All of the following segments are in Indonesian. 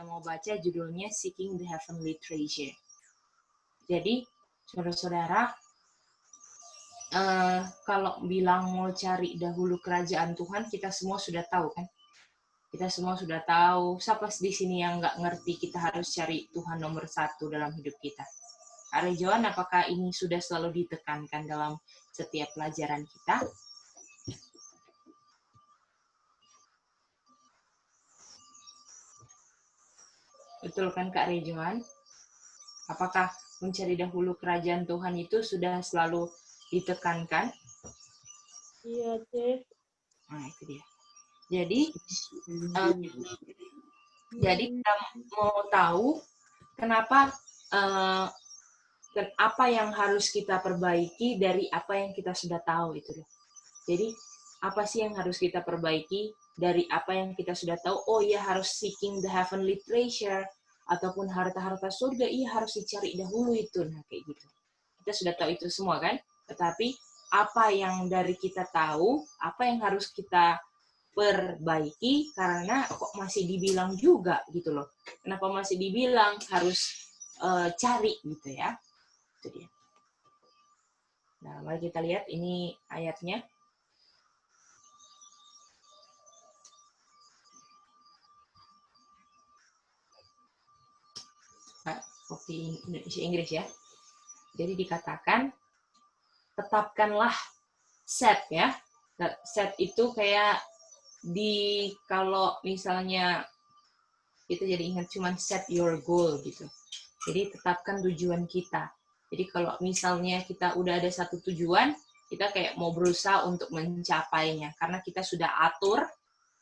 mau baca judulnya Seeking the Heavenly Treasure. Jadi, saudara-saudara, kalau bilang mau cari dahulu kerajaan Tuhan, kita semua sudah tahu kan? Kita semua sudah tahu. Siapa di sini yang nggak ngerti kita harus cari Tuhan nomor satu dalam hidup kita? Kak Rejoan, apakah ini sudah selalu ditekankan dalam setiap pelajaran kita? Betul kan Kak Rejoan? Apakah mencari dahulu kerajaan Tuhan itu sudah selalu ditekankan? Iya, Cek. Nah, itu dia. Jadi kita mau tahu kenapa apa yang harus kita perbaiki dari apa yang kita sudah tahu itu. Jadi apa sih yang harus kita perbaiki dari apa yang kita sudah tahu? Oh ya, harus seeking the heavenly treasure ataupun harta-harta surga, iya harus dicari dahulu itu. Nah, kayak gitu. Kita sudah tahu itu semua kan? Tetapi apa yang dari kita tahu, apa yang harus kita perbaiki, karena kok masih dibilang juga gitu loh. Kenapa masih dibilang harus cari gitu ya. Itu dia. Nah, mari kita lihat ini ayatnya. Kopi Indonesia Inggris ya. Jadi dikatakan tetapkanlah set ya. Set itu kayak kalau misalnya kita jadi ingat cuman set your goal gitu. Jadi tetapkan tujuan kita. Jadi kalau misalnya kita udah ada satu tujuan, kita kayak mau berusaha untuk mencapainya karena kita sudah atur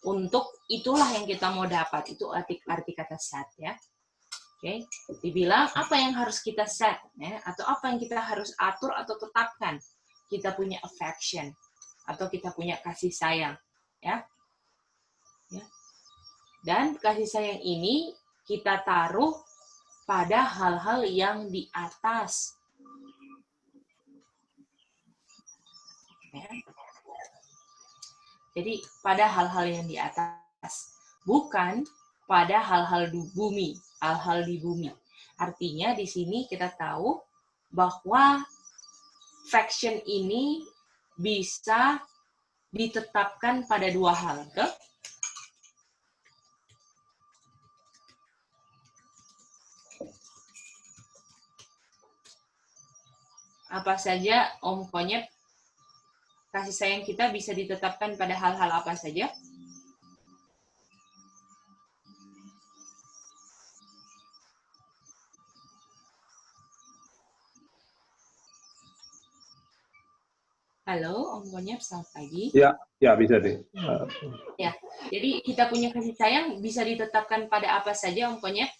untuk itulah yang kita mau dapat. Itu arti kata set ya. Oke, dibilang apa yang harus kita set, ya, atau apa yang kita harus atur atau tetapkan. Kita punya affection, atau kita punya kasih sayang, ya. Dan kasih sayang ini kita taruh pada hal-hal yang di atas. Ya. Jadi pada hal-hal yang di atas, bukan pada hal-hal di bumi. Hal-hal di bumi. Artinya di sini kita tahu bahwa affection ini bisa ditetapkan pada dua hal. Ke? Apa saja Om Konyet? Kasih sayang kita bisa ditetapkan pada hal-hal apa saja? Halo, Om Konyet, selamat pagi. Ya bisa deh. Ya, jadi kita punya kasih sayang bisa ditetapkan pada apa saja, Om Konyet?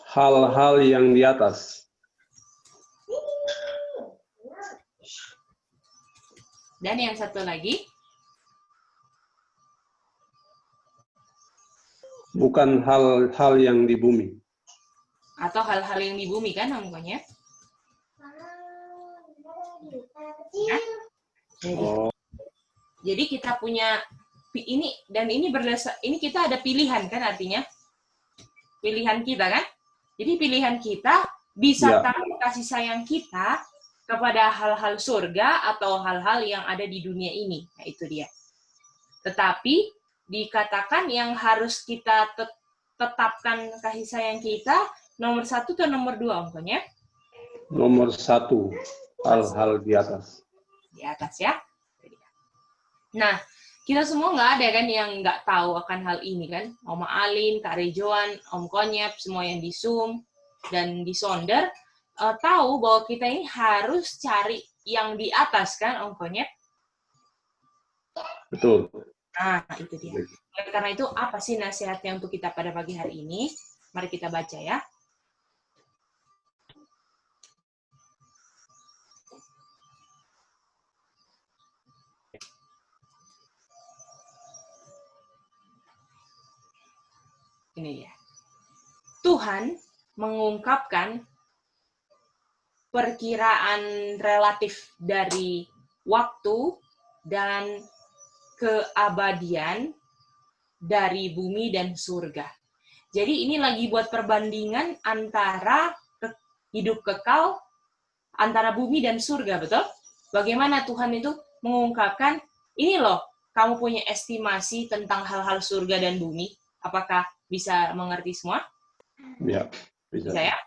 Hal-hal yang di atas. Dan yang satu lagi? Bukan hal-hal yang di bumi. Atau hal-hal yang di bumi kan, Om Konyet? Ya? Jadi kita punya ini, dan ini berdasar, ini kita ada pilihan kan artinya? Pilihan kita kan? Jadi pilihan kita bisa taruh kasih sayang kita kepada hal-hal surga atau hal-hal yang ada di dunia ini. Nah, itu dia. Tetapi dikatakan yang harus kita tetapkan kasih sayang kita nomor 1 atau nomor 2, Om Konyet? Nomor 1, hal-hal di atas. Di atas ya. Nah, kita semua nggak ada kan yang nggak tahu akan hal ini kan. Oma Alin, Kak Rejoan, Om Konyet, semua yang di Zoom dan di Sonder tahu bahwa kita ini harus cari yang di atas kan, Om Konyet? Betul. Nah, itu dia. Karena itu apa sih nasihatnya untuk kita pada pagi hari ini? Mari kita baca ya. Ini ya. Tuhan mengungkapkan perkiraan relatif dari waktu dan keabadian dari bumi dan surga. Jadi ini lagi buat perbandingan antara hidup kekal antara bumi dan surga, betul? Bagaimana Tuhan itu mengungkapkan, ini loh, kamu punya estimasi tentang hal-hal surga dan bumi. Apakah bisa mengerti semua? Ya, bisa. Bisa ya?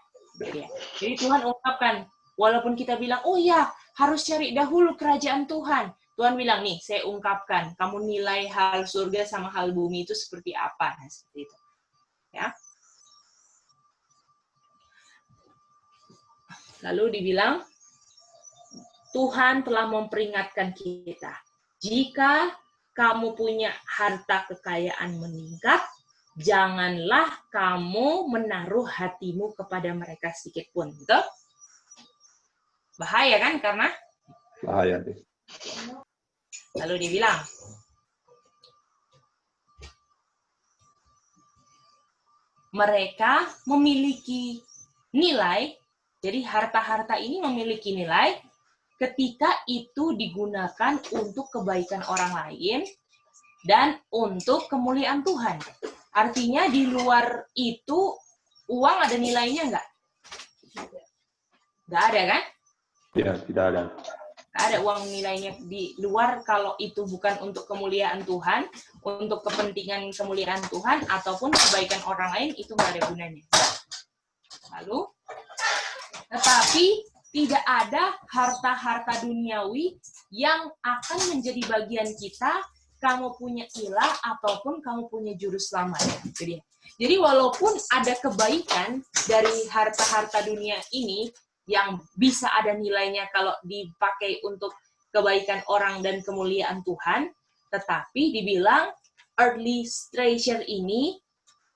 Jadi Tuhan ungkapkan, walaupun kita bilang, oh ya, harus cari dahulu kerajaan Tuhan. Tuhan bilang, nih, saya ungkapkan, kamu nilai hal surga sama hal bumi itu seperti apa. Nah, seperti itu. Ya. Lalu dibilang, Tuhan telah memperingatkan kita, jika kamu punya harta kekayaan meningkat, janganlah kamu menaruh hatimu kepada mereka sedikit pun. Betul? Bahaya kan? Karena Bahaya deh. lalu dibilang, mereka memiliki nilai, jadi harta-harta ini memiliki nilai ketika itu digunakan untuk kebaikan orang lain dan untuk kemuliaan Tuhan. Artinya di luar itu uang ada nilainya nggak? Nggak ada kan? Ya, tidak ada. Ada uang nilainya di luar kalau itu bukan untuk kemuliaan Tuhan, untuk kepentingan kemuliaan Tuhan, ataupun kebaikan orang lain, itu nggak ada gunanya. Lalu, tetapi tidak ada harta-harta duniawi yang akan menjadi bagian kita, kamu punya ilah, ataupun kamu punya juru selamat. Jadi walaupun ada kebaikan dari harta-harta dunia ini, yang bisa ada nilainya kalau dipakai untuk kebaikan orang dan kemuliaan Tuhan, tetapi dibilang earthly treasure ini,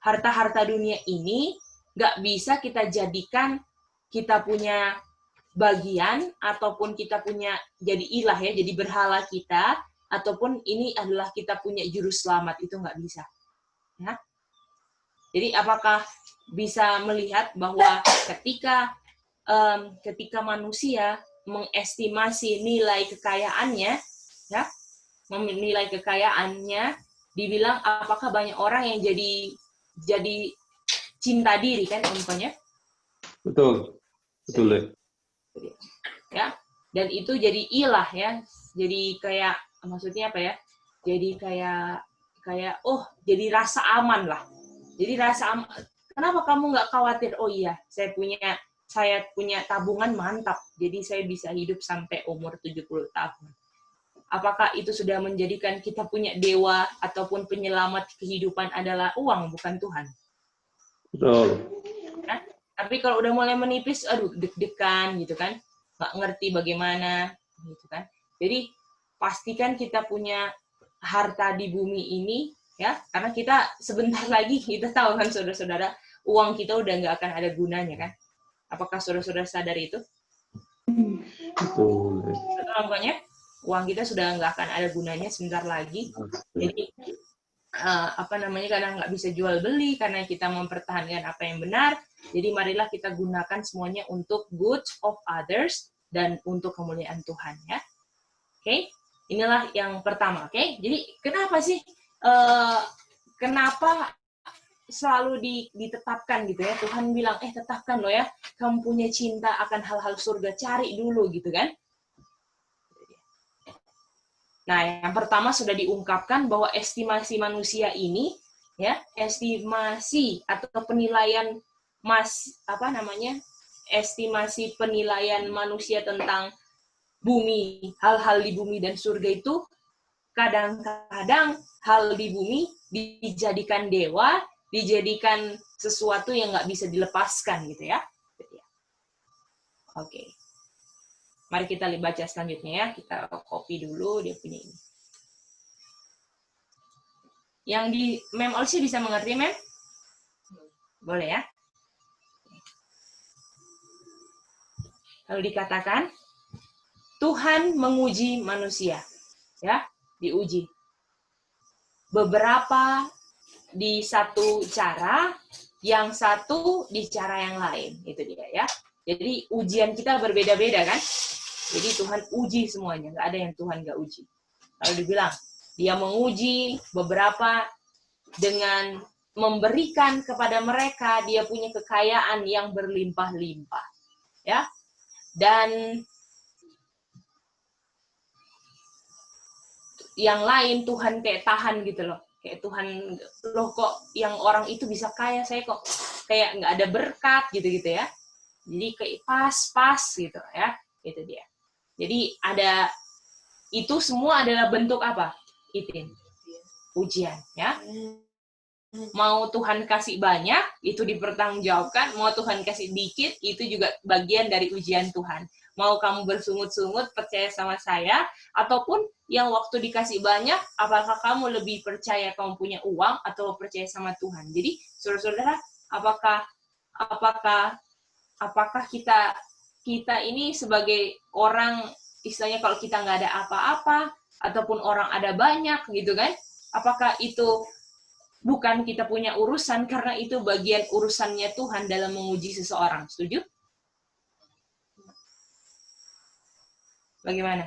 harta-harta dunia ini, nggak bisa kita jadikan kita punya bagian, ataupun kita punya jadi ilah ya, jadi berhala kita, ataupun ini adalah kita punya juru selamat, itu nggak bisa. Ya? Jadi apakah bisa melihat bahwa ketika manusia mengestimasi nilai kekayaannya, ya, menilai kekayaannya, dibilang apakah banyak orang yang jadi cinta diri kan umpamanya? Betul, betul deh. Ya, dan itu jadi ilah ya, jadi kayak maksudnya apa ya? Jadi kayak jadi rasa aman lah. Jadi rasa aman. Kenapa kamu nggak khawatir? Oh iya, saya punya tabungan mantap, jadi saya bisa hidup sampai umur 70 tahun. Apakah itu sudah menjadikan kita punya dewa ataupun penyelamat kehidupan adalah uang, bukan Tuhan? Betul. Nah, tapi kalau udah mulai menipis, aduh deg-degan gitu kan, nggak ngerti bagaimana gitu kan. Jadi pastikan kita punya harta di bumi ini ya, karena kita sebentar lagi kita tahu kan saudara-saudara, uang kita udah nggak akan ada gunanya kan. Apakah saudara-saudara sadar itu? Betul. Pokoknya uang kita sudah nggak akan ada gunanya sebentar lagi. Jadi karena nggak bisa jual beli, karena kita mempertahankan apa yang benar. Jadi marilah kita gunakan semuanya untuk good of others dan untuk kemuliaan Tuhan ya. Oke, inilah yang pertama. Oke, jadi kenapa sih? Kenapa selalu ditetapkan gitu ya, Tuhan bilang tetapkan lo ya, kamu punya cinta akan hal-hal surga, cari dulu gitu kan. Nah, yang pertama sudah diungkapkan bahwa estimasi manusia ini ya, estimasi atau penilaian estimasi penilaian manusia tentang bumi, hal-hal di bumi dan surga itu kadang-kadang hal di bumi dijadikan dewa, dijadikan sesuatu yang nggak bisa dilepaskan gitu ya. Oke. Mari kita baca selanjutnya ya. Kita copy dulu dia punya ini. Yang di Mem Olsi bisa mengerti, Mem? Boleh ya? Lalu dikatakan, Tuhan menguji manusia. Ya, diuji. Beberapa di satu cara, yang satu di cara yang lain. Itu dia ya. Jadi ujian kita berbeda-beda kan? Jadi Tuhan uji semuanya, nggak ada yang Tuhan nggak uji. Lalu dibilang, dia menguji beberapa dengan memberikan kepada mereka, dia punya kekayaan yang berlimpah-limpah. Ya. Dan yang lain Tuhan kayak tahan gitu loh. Kayak Tuhan, loh kok yang orang itu bisa kaya, saya kok kayak nggak ada berkat gitu-gitu ya. Jadi kayak pas-pas gitu ya. Itu dia. Jadi ada, itu semua adalah bentuk apa? Itin. Ujian ya. Mau Tuhan kasih banyak, itu dipertanggungjawabkan. Mau Tuhan kasih dikit, itu juga bagian dari ujian Tuhan. Mau kamu bersungut-sungut, percaya sama saya, ataupun yang waktu dikasih banyak, apakah kamu lebih percaya kamu punya uang, atau percaya sama Tuhan? Jadi, saudara-saudara, apakah kita ini sebagai orang, istilahnya kalau kita nggak ada apa-apa, ataupun orang ada banyak, gitu kan? Apakah itu bukan kita punya urusan, karena itu bagian urusannya Tuhan dalam menguji seseorang. Setuju? Bagaimana?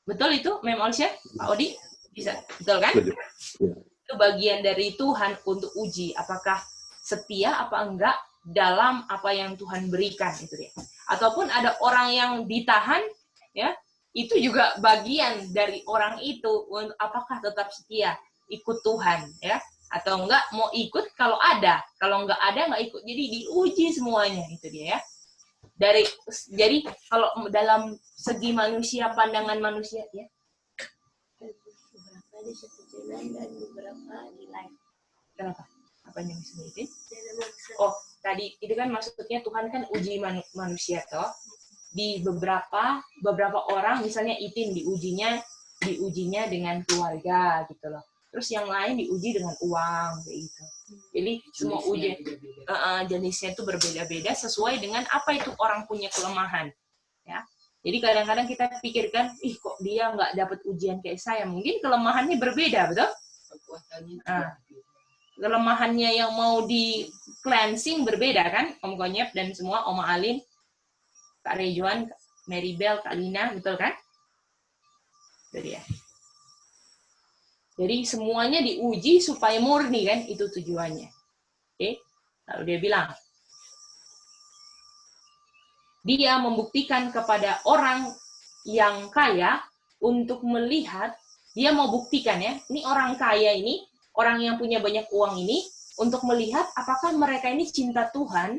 Betul itu, Mem Olsya? Pak Odi? Bisa? Betul kan? Setuju. Ya. Itu bagian dari Tuhan untuk uji. Apakah setia apa enggak dalam apa yang Tuhan berikan. Itu dia. Ataupun ada orang yang ditahan, ya, itu juga bagian dari orang itu. Apakah tetap setia ikut Tuhan, ya, atau enggak mau ikut kalau ada, kalau enggak ada enggak ikut. Jadi diuji semuanya, itu dia ya. Jadi kalau dalam segi manusia, pandangan manusia ya. Beberapa di satu jalan dan beberapa di lain. Kenapa? Apa yang disebutkan? Oh, tadi itu kan maksudnya Tuhan kan uji manusia toh. Di beberapa orang misalnya Itin diujinya dengan keluarga gitu loh. Terus yang lain diuji dengan uang kayak gitu. Jadi semua ujian jenisnya itu berbeda-beda sesuai dengan apa itu orang punya kelemahan. Ya. Jadi kadang-kadang kita pikirkan, kok dia nggak dapat ujian kayak saya. Mungkin kelemahannya berbeda, betul? Kelemahannya yang mau di cleansing berbeda kan? Om Konyep dan semua, Oma Alin, Kak Rejuan, Mary Bell, Kak Lina, betul kan? Jadi ya. Jadi semuanya diuji supaya murni kan, itu tujuannya. Oke, lalu dia bilang, dia membuktikan kepada orang yang kaya untuk melihat, dia mau buktikan ya, ini orang kaya ini, orang yang punya banyak uang ini, untuk melihat apakah mereka ini cinta Tuhan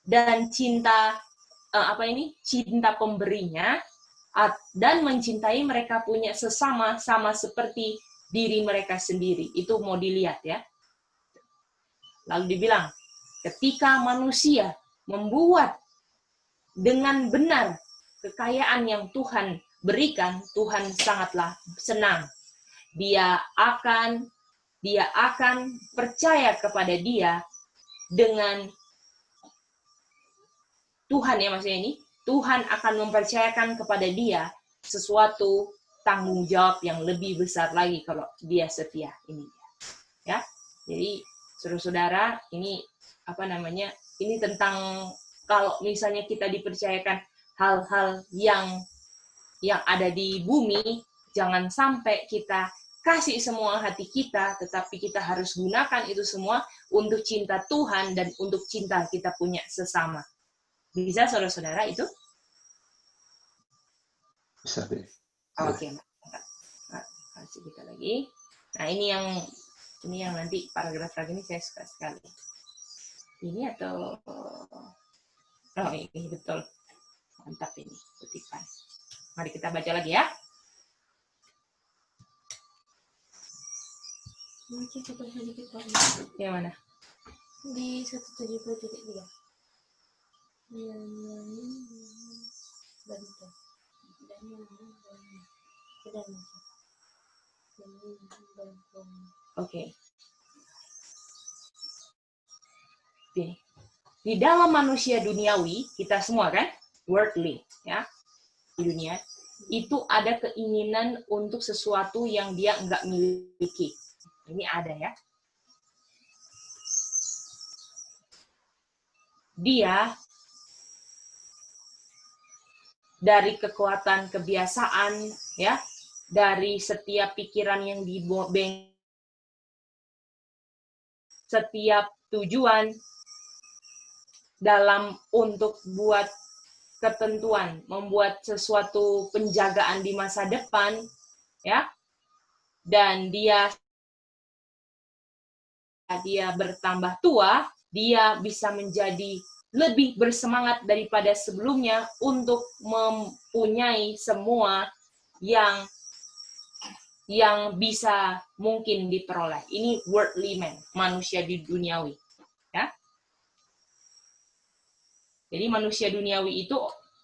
dan cinta cinta pemberinya, dan mencintai mereka punya sesama sama seperti diri mereka sendiri. Itu mau dilihat ya. Lalu dibilang, ketika manusia membuat dengan benar kekayaan yang Tuhan berikan, Tuhan sangatlah senang. Dia akan percaya kepada dia dengan Tuhan ya maksudnya ini. Tuhan akan mempercayakan kepada dia sesuatu tanggung jawab yang lebih besar lagi kalau dia setia. Ini ya. Jadi saudara-saudara, ini ini tentang kalau misalnya kita dipercayakan hal-hal yang ada di bumi, jangan sampai kita kasih semua hati kita, tetapi kita harus gunakan itu semua untuk cinta Tuhan dan untuk cinta kita punya sesama. Bisa saudara-saudara itu? Bisa deh. Oke, kasih kita lagi. Nah ini yang nanti paragraf lagi ini saya suka sekali. Ini atau ini betul, mantap ini kutipan. Mari kita baca lagi ya. Yang mana? Di 170.3. Oke. Di dalam manusia duniawi, kita semua kan, worldly, ya, di dunia, itu ada keinginan untuk sesuatu yang dia nggak miliki. Ini ada ya. Dia dari kekuatan kebiasaan, ya, dari setiap pikiran yang setiap tujuan dalam untuk buat ketentuan, membuat sesuatu penjagaan di masa depan, ya, dan dia bertambah tua, dia bisa menjadi lebih bersemangat daripada sebelumnya untuk mempunyai semua yang bisa mungkin diperoleh. Ini worldly man, manusia di duniawi, ya. Jadi manusia duniawi itu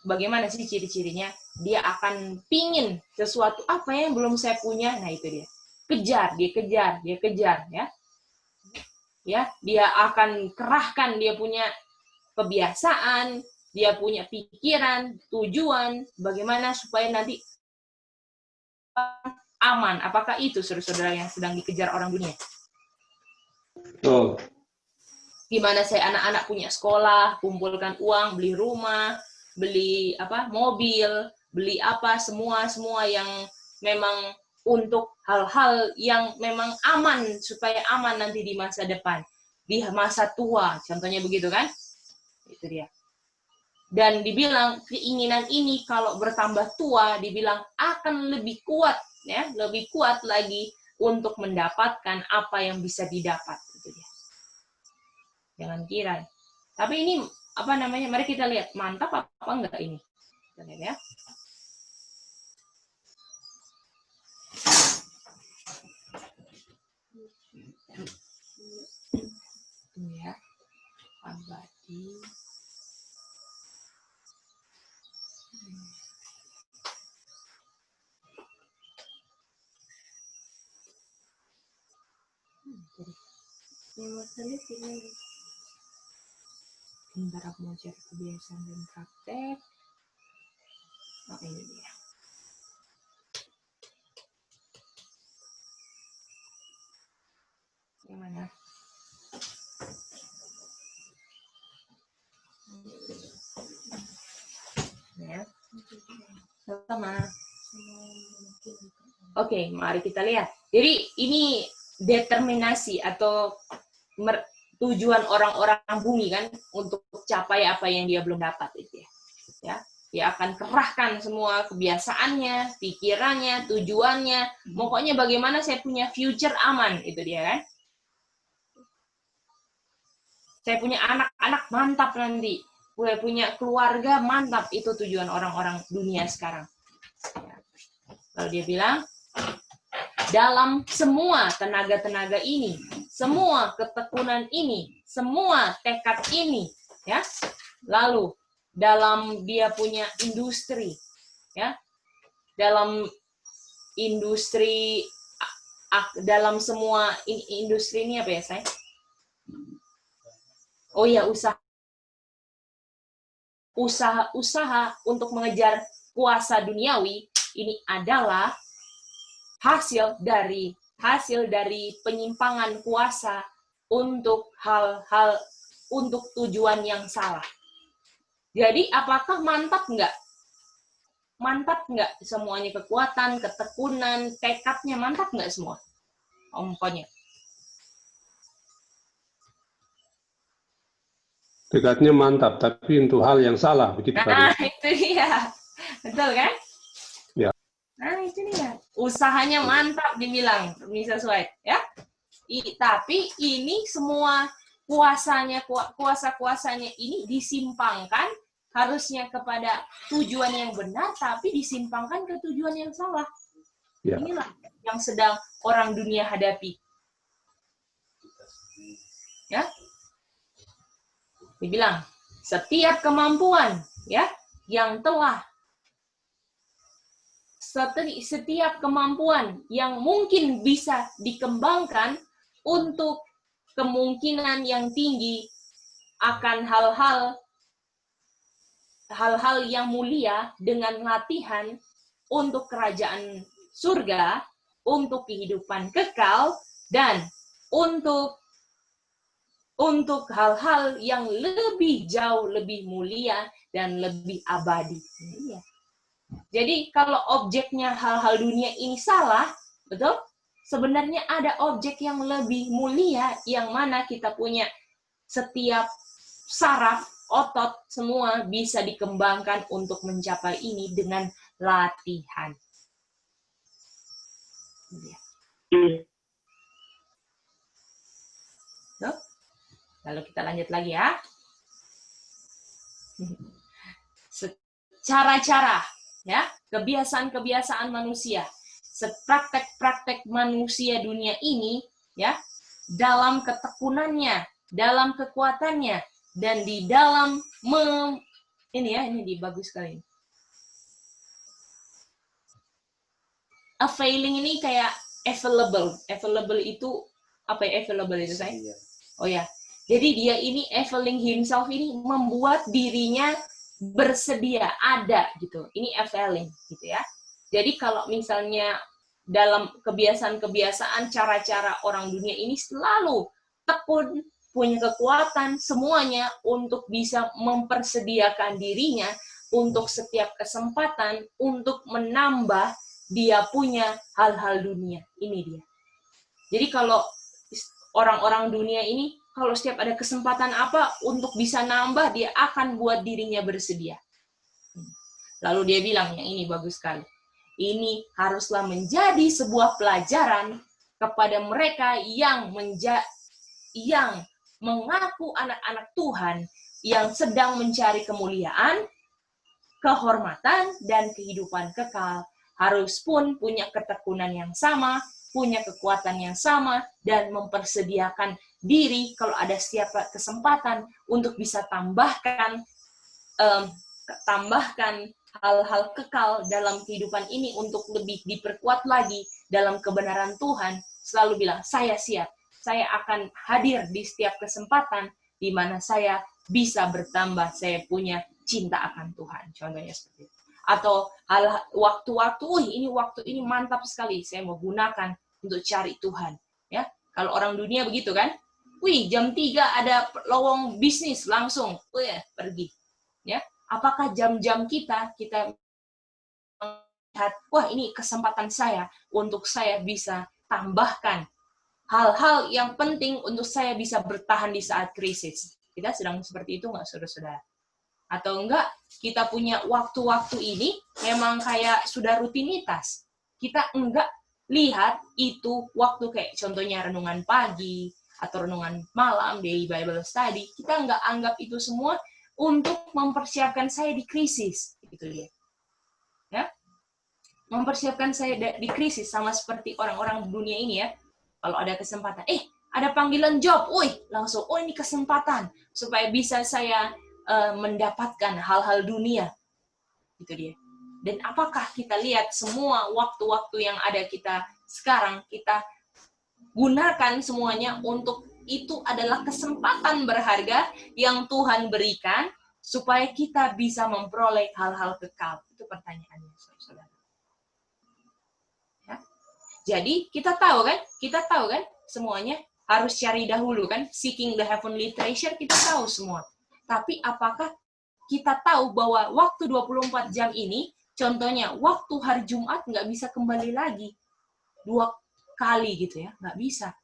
bagaimana sih ciri-cirinya? Dia akan pingin sesuatu apa yang belum saya punya. Nah itu dia. Kejar, dia kejar, ya. Ya, dia akan kerahkan dia punya kebiasaan, dia punya pikiran, tujuan, bagaimana supaya nanti aman. Apakah itu saudara-saudara yang sedang dikejar orang dunia? Oh, Gimana saya anak-anak punya sekolah, kumpulkan uang, beli rumah, beli mobil, beli semua yang memang untuk hal-hal yang memang aman, supaya aman nanti di masa depan, di masa tua, contohnya begitu kan? Itu dia. Dan dibilang keinginan ini kalau bertambah tua, dibilang akan lebih kuat, ya, lebih kuat lagi untuk mendapatkan apa yang bisa didapat. Itu dia. Jangan kira. Tapi ini mari kita lihat mantap apa enggak ini. Kita lihat ya. Ini ya. Abadi. Bentar aku mau cari kebiasaan dan praktek. Oh, ini dia. Yang mana? Ya. Sama. Oke, mari kita lihat. Jadi ini determinasi atau tujuan orang-orang bumi kan untuk capai apa yang dia belum dapat itu ya. Ya, dia akan kerahkan semua kebiasaannya, pikirannya, tujuannya. Pokoknya bagaimana saya punya future aman itu dia kan. Saya punya anak-anak mantap nanti. Gue punya keluarga mantap, itu tujuan orang-orang dunia sekarang. Lalu dia bilang, dalam semua tenaga-tenaga ini, semua ketekunan ini, semua tekad ini, ya. Lalu dalam dia punya industri, ya. Dalam industri, dalam semua industri ini apa ya, saya? Oh ya, usaha untuk mengejar kuasa duniawi ini adalah hasil dari penyimpangan kuasa untuk hal-hal untuk tujuan yang salah. Jadi apakah mantap nggak? Mantap nggak semuanya, kekuatan, ketekunan, tekadnya mantap nggak semua? Pokoknya. tekadnya mantap, tapi untuk hal yang salah, begitu Nah, tadi. itu dia. Betul kan? Ya. Nah, itu dia. Usahanya mantap dibilang, Mrs. White, ya. Tapi ini semua kuasa-kuasanya ini disimpangkan harusnya kepada tujuan yang benar, tapi disimpangkan ke tujuan yang salah. Ya. Inilah yang sedang orang dunia hadapi. Ya. Dibilang, setiap kemampuan ya yang telah setiap kemampuan yang mungkin bisa dikembangkan untuk kemungkinan yang tinggi akan hal-hal yang mulia dengan latihan untuk kerajaan surga, untuk kehidupan kekal, dan untuk hal-hal yang lebih jauh, lebih mulia, dan lebih abadi. Jadi kalau objeknya hal-hal dunia ini salah, betul? sebenarnya ada objek yang lebih mulia, yang mana kita punya setiap saraf, otot, semua bisa dikembangkan untuk mencapai ini dengan latihan. Lalu kita lanjut lagi ya. Cara-cara, ya, kebiasaan-kebiasaan manusia, praktek-praktek manusia dunia ini, ya, dalam ketekunannya, dalam kekuatannya, dan di dalam ini bagus sekali. Availing ini kayak available itu apa ya? Available itu saya? Oh ya, jadi dia ini availing himself ini membuat dirinya bersedia, ada gitu. Ini availing gitu ya. Jadi kalau misalnya dalam kebiasaan-kebiasaan, cara-cara orang dunia ini selalu tekun, punya kekuatan semuanya untuk bisa mempersediakan dirinya untuk setiap kesempatan untuk menambah dia punya hal-hal dunia. Ini dia. Jadi kalau orang-orang dunia ini, kalau setiap ada kesempatan apa untuk bisa nambah, dia akan buat dirinya bersedia. Lalu dia bilang, yang ini bagus sekali. Ini haruslah menjadi sebuah pelajaran kepada mereka yang mengaku anak-anak Tuhan, yang sedang mencari kemuliaan, kehormatan, dan kehidupan kekal. Harus pun punya ketekunan yang sama, punya kekuatan yang sama, dan mempersediakan diri kalau ada setiap kesempatan untuk bisa tambahkan hal-hal kekal dalam kehidupan ini untuk lebih diperkuat lagi dalam kebenaran Tuhan. Selalu bilang, saya siap, saya akan hadir di setiap kesempatan di mana saya bisa bertambah, saya punya cinta akan Tuhan. Contohnya seperti itu. Atau waktu-waktu, ini waktu ini mantap sekali, saya mau gunakan untuk cari Tuhan. Ya, kalau orang dunia begitu kan, jam 3 ada lowong bisnis langsung, pergi. Ya, apakah jam-jam kita melihat, ini kesempatan saya untuk saya bisa tambahkan hal-hal yang penting untuk saya bisa bertahan di saat krisis. Kita sedang seperti itu nggak, saudara-saudara? Atau enggak, kita punya waktu-waktu ini memang kayak sudah rutinitas. Kita enggak lihat itu waktu kayak contohnya renungan pagi atau renungan malam, daily Bible study. Kita enggak anggap itu semua untuk mempersiapkan saya di krisis. Itu dia. Ya? Mempersiapkan saya di krisis sama seperti orang-orang dunia ini ya. Kalau ada kesempatan, ada panggilan job, langsung, ini kesempatan supaya bisa saya mendapatkan hal-hal dunia. Itu dia. Dan apakah kita lihat semua waktu-waktu yang ada kita sekarang, kita gunakan semuanya untuk itu adalah kesempatan berharga yang Tuhan berikan supaya kita bisa memperoleh hal-hal kekal. Itu pertanyaannya, saudara. Ya. Jadi kita tahu kan semuanya harus cari dahulu kan, seeking the heavenly treasure, kita tahu semua. Tapi apakah kita tahu bahwa waktu 24 jam ini, contohnya waktu hari Jumat nggak bisa kembali lagi 2 kali gitu ya, nggak bisa.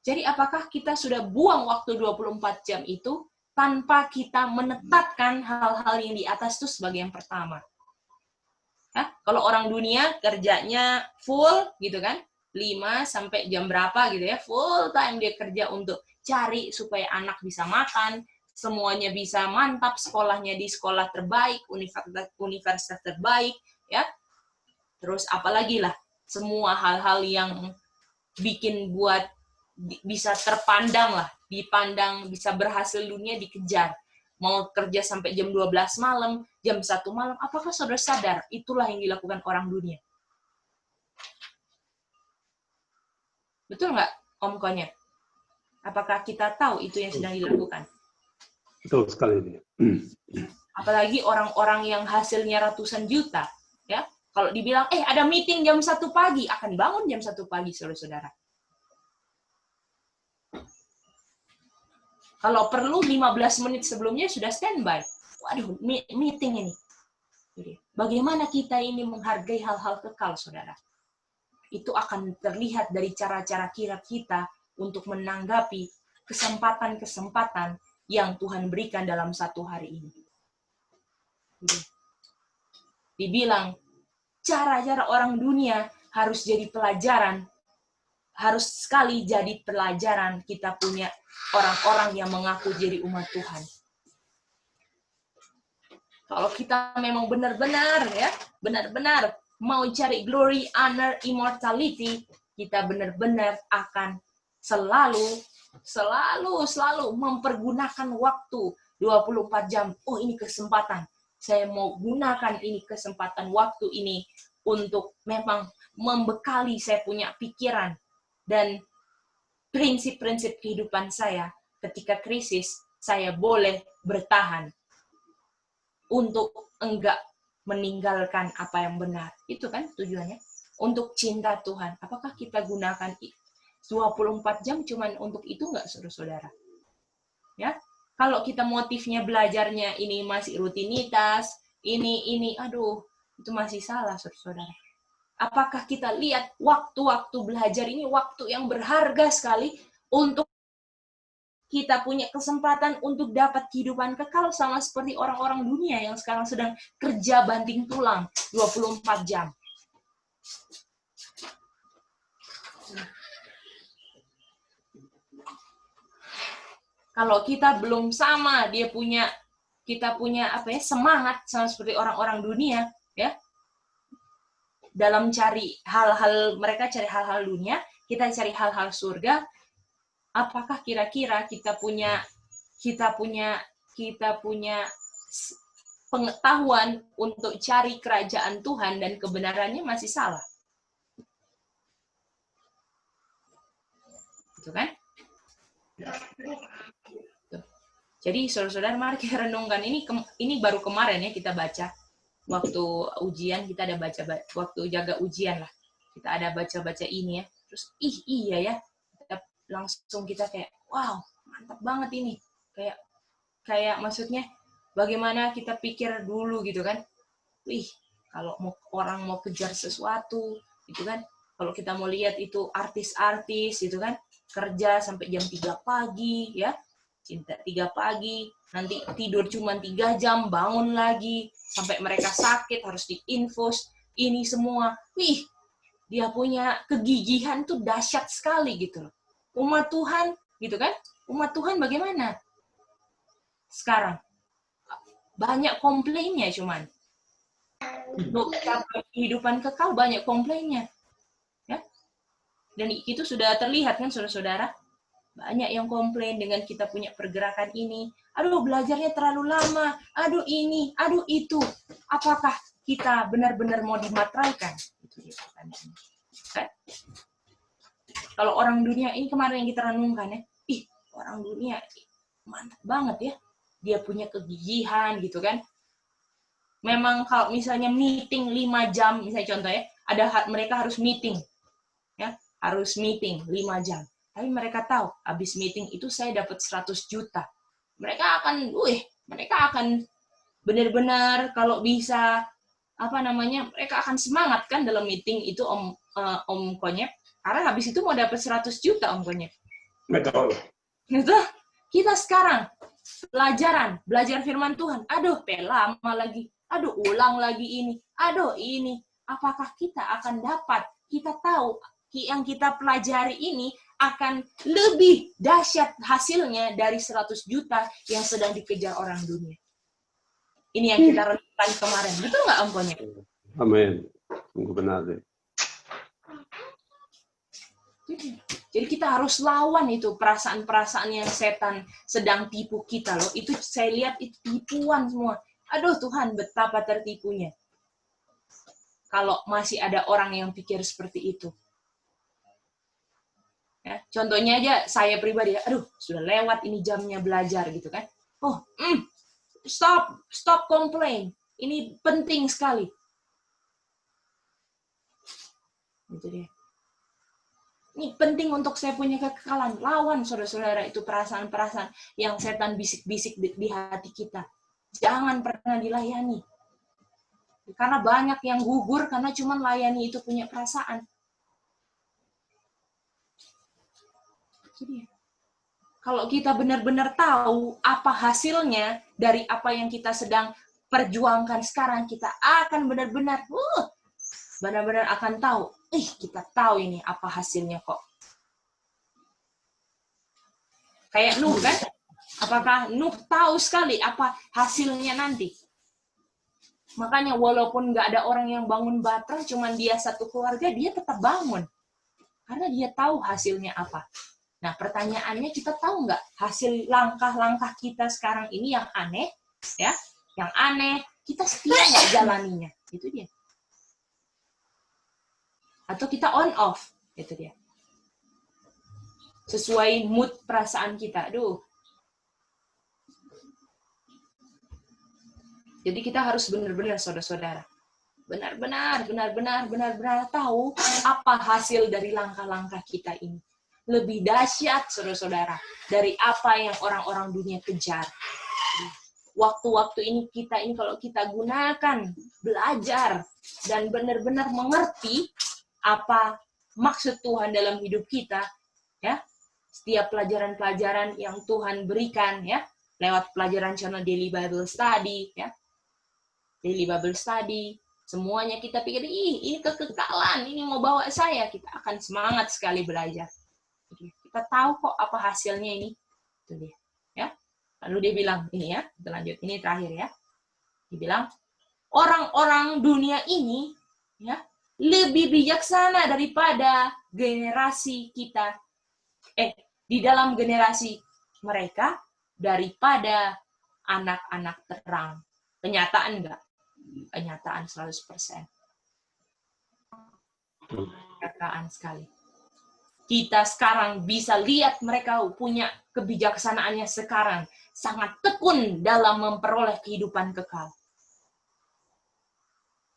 Jadi apakah kita sudah buang waktu 24 jam itu tanpa kita menetapkan hal-hal yang di atas itu sebagai yang pertama? Kalau orang dunia kerjanya full gitu kan, 5 sampai jam berapa gitu ya, full time dia kerja untuk cari supaya anak bisa makan, semuanya bisa mantap, sekolahnya di sekolah terbaik, universitas terbaik, ya. Terus apalagi lah, semua hal-hal yang bikin buat bisa terpandang lah, dipandang bisa berhasil dunia dikejar. Mau kerja sampai jam 12 malam, jam 1 malam, apakah saudara sadar itulah yang dilakukan orang dunia? Betul nggak, Om Konyer? Apakah kita tahu itu yang sedang dilakukan? Betul sekali. Apalagi orang-orang yang hasilnya ratusan juta, ya. Kalau dibilang, ada meeting jam 1 pagi, akan bangun jam 1 pagi, saudara-saudara. Kalau perlu 15 menit sebelumnya sudah standby. Waduh, meeting ini. Bagaimana kita ini menghargai hal-hal kekal, saudara? itu akan terlihat dari cara-cara kita untuk menanggapi kesempatan-kesempatan yang Tuhan berikan dalam satu hari ini. Dibilang, cara-cara orang dunia harus jadi pelajaran, harus sekali jadi pelajaran kita punya orang-orang yang mengaku jadi umat Tuhan. Kalau kita memang benar-benar mau cari glory, honor, immortality, kita benar-benar akan selalu mempergunakan waktu 24 jam. Oh, ini kesempatan. Saya mau gunakan ini kesempatan waktu ini untuk memang membekali saya punya pikiran dan prinsip-prinsip kehidupan saya. Ketika krisis, saya boleh bertahan untuk enggak meninggalkan apa yang benar. Itu kan tujuannya. Untuk cinta Tuhan. Apakah kita gunakan 24 jam cuman untuk itu enggak, saudara-saudara? Ya. Kalau kita motifnya belajarnya ini masih rutinitas, ini, aduh, itu masih salah, saudara-saudara. Apakah kita lihat waktu-waktu belajar ini waktu yang berharga sekali untuk kita punya kesempatan untuk dapat kehidupan kekal sama seperti orang-orang dunia yang sekarang sedang kerja banting tulang 24 jam. Kalau kita belum sama, kita punya semangat sama seperti orang-orang dunia, ya. Dalam cari hal-hal, mereka cari hal-hal dunia, kita cari hal-hal surga. Apakah kira-kira kita punya pengetahuan untuk cari kerajaan Tuhan dan kebenarannya masih salah? Gitu kan? Jadi saudara-saudara, mari kita renungkan ini baru kemarin ya kita baca waktu ujian, kita ada baca waktu jaga ujian lah, kita ada baca ini ya, terus iya ya, langsung kita kayak wow, mantap banget ini, kayak maksudnya bagaimana kita pikir dulu gitu kan, kalau orang mau kejar sesuatu gitu kan, kalau kita mau lihat itu artis-artis gitu kan, kerja sampai jam 3 pagi ya, cinta 3 pagi, nanti tidur cuma 3 jam, bangun lagi, sampai mereka sakit, harus diinfus, ini semua. Dia punya kegigihan tuh dahsyat sekali gitu loh. Umat Tuhan, gitu kan? Umat Tuhan bagaimana? Sekarang, banyak komplainnya cuman. Untuk kehidupan kekal banyak komplainnya. Ya? Dan itu sudah terlihat kan saudara-saudara? Banyak yang komplain dengan kita punya pergerakan ini. Aduh, belajarnya terlalu lama. Aduh, ini. Aduh, itu. Apakah kita benar-benar mau dimateraikan? Itu dia pertanyaannya. Kan? Kalau orang dunia, ini kemarin yang kita renungkan ya. Orang dunia mantap banget ya. Dia punya kegigihan gitu kan. Memang kalau misalnya meeting 5 jam, misalnya contoh ya, mereka harus meeting. Ya, harus meeting 5 jam. Tapi mereka tahu, habis meeting itu saya dapat 100 juta. Mereka akan benar-benar kalau bisa, mereka akan semangat kan dalam meeting itu Om Konyep. Karena habis itu mau dapat 100 juta Om Konyep. Betul. Gitu. Kita sekarang, belajar firman Tuhan. Aduh, lama lagi. Aduh, ulang lagi ini. Aduh, ini. Apakah kita akan dapat? Kita tahu yang kita pelajari ini akan lebih dahsyat hasilnya dari 100 juta yang sedang dikejar orang dunia. Ini yang kita renungkan kemarin. Betul nggak Om Konyep? Amin. Sungguh benar deh. Jadi kita harus lawan itu perasaan-perasaan yang setan sedang tipu kita loh. Itu saya lihat itu tipuan semua. Aduh Tuhan, betapa tertipunya. Kalau masih ada orang yang pikir seperti itu. Ya, contohnya aja saya pribadi, aduh sudah lewat ini jamnya belajar gitu kan. Stop complain. Ini penting sekali. Gitu deh. Ini penting untuk saya punya kekekalan. Lawan saudara-saudara itu perasaan-perasaan yang setan bisik-bisik di hati kita. Jangan pernah dilayani. Karena banyak yang gugur karena cuma layani itu punya perasaan. Jadi, kalau kita benar-benar tahu apa hasilnya dari apa yang kita sedang perjuangkan sekarang, kita akan benar-benar akan tahu. Kita tahu ini apa hasilnya kok. Kayak Nuh kan? Apakah Nuh tahu sekali apa hasilnya nanti? Makanya walaupun nggak ada orang yang bangun batra, cuman dia satu keluarga, dia tetap bangun. Karena dia tahu hasilnya apa. Nah, pertanyaannya, kita tahu nggak hasil langkah-langkah kita sekarang ini yang aneh, ya? Yang aneh, kita setia nggak jalaninya? Itu dia. Atau kita on off, itu dia. Sesuai mood perasaan kita. Aduh. Jadi kita harus benar-benar, saudara-saudara, benar-benar tahu apa hasil dari langkah-langkah kita ini. Lebih dahsyat, saudara-saudara, dari apa yang orang-orang dunia kejar. Waktu-waktu ini kalau kita gunakan, belajar, dan benar-benar mengerti apa maksud Tuhan dalam hidup kita, ya, setiap pelajaran-pelajaran yang Tuhan berikan, ya, lewat pelajaran channel Daily Bible Study, ya, Daily Bible Study, semuanya kita pikir, ini kekekalan, ini mau bawa saya, kita akan semangat sekali belajar. Kita tahu kok apa hasilnya ini. Itu dia, ya. Lalu dia bilang, ini ya, kita lanjut, ini terakhir ya. Dia bilang, orang-orang dunia ini, ya, lebih bijaksana daripada generasi kita, di dalam generasi mereka, daripada anak-anak terang. Kenyataan enggak? Kenyataan 100%. Kenyataan sekali. Kita sekarang bisa lihat mereka punya kebijaksanaannya sekarang. Sangat tekun dalam memperoleh kehidupan kekal.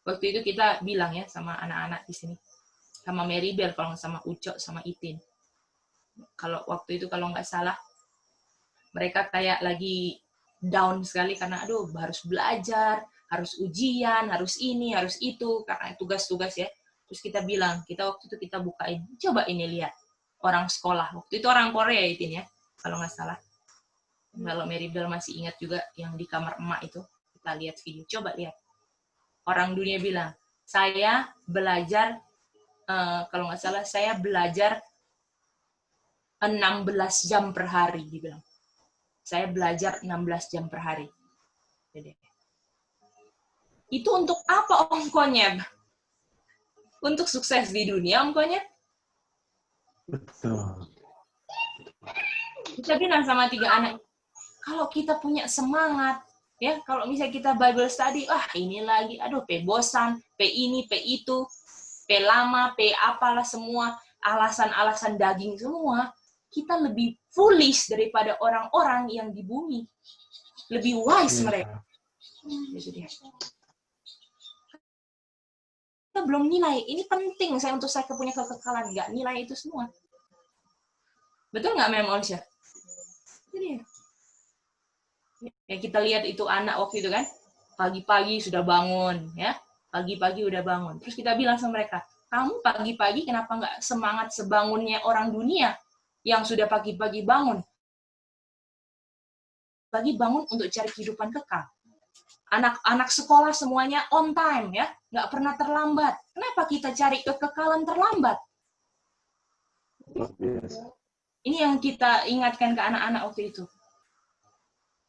Waktu itu kita bilang ya sama anak-anak di sini. Sama Mary Bell, kalau nggak sama Ucok, sama Itin. Waktu itu kalau nggak salah, mereka kayak lagi down sekali karena harus belajar, harus ujian, harus ini, harus itu, karena tugas-tugas ya. Terus kita bilang, waktu itu kita bukain, coba ini lihat, orang sekolah. Waktu itu orang Korea itu ya, kalau nggak salah. Kalau Mary Bell masih ingat juga yang di kamar emak itu, kita lihat video, coba lihat. Orang dunia bilang, saya belajar, kalau nggak salah, saya belajar 16 jam per hari, dibilang. Saya belajar 16 jam per hari. Jadi, itu untuk apa ongkonya? Untuk sukses di dunia ongkonya? Betul. Kita bilang sama 3 anak, kalau kita punya semangat, ya, kalau misalnya kita Bible study, ini lagi, pe bosan, pe ini, pe itu, pe lama, pe apalah semua, alasan-alasan daging semua, kita lebih foolish daripada orang-orang yang di bumi. Lebih wise mereka. Itu dia. Kita belum nilai, ini penting untuk saya punya kekekalan, nggak nilai itu semua. Betul nggak, Mem Onsya? Jadi, ya kita lihat itu anak waktu itu kan, pagi-pagi sudah bangun, ya, pagi-pagi udah bangun. Terus kita bilang sama mereka, kamu pagi-pagi kenapa nggak semangat sebangunnya orang dunia yang sudah pagi-pagi bangun? Pagi bangun untuk cari kehidupan kekal. Anak-anak sekolah semuanya on time, ya, nggak pernah terlambat. Kenapa kita cari kekekalan terlambat? Ini yang kita ingatkan ke anak-anak waktu itu.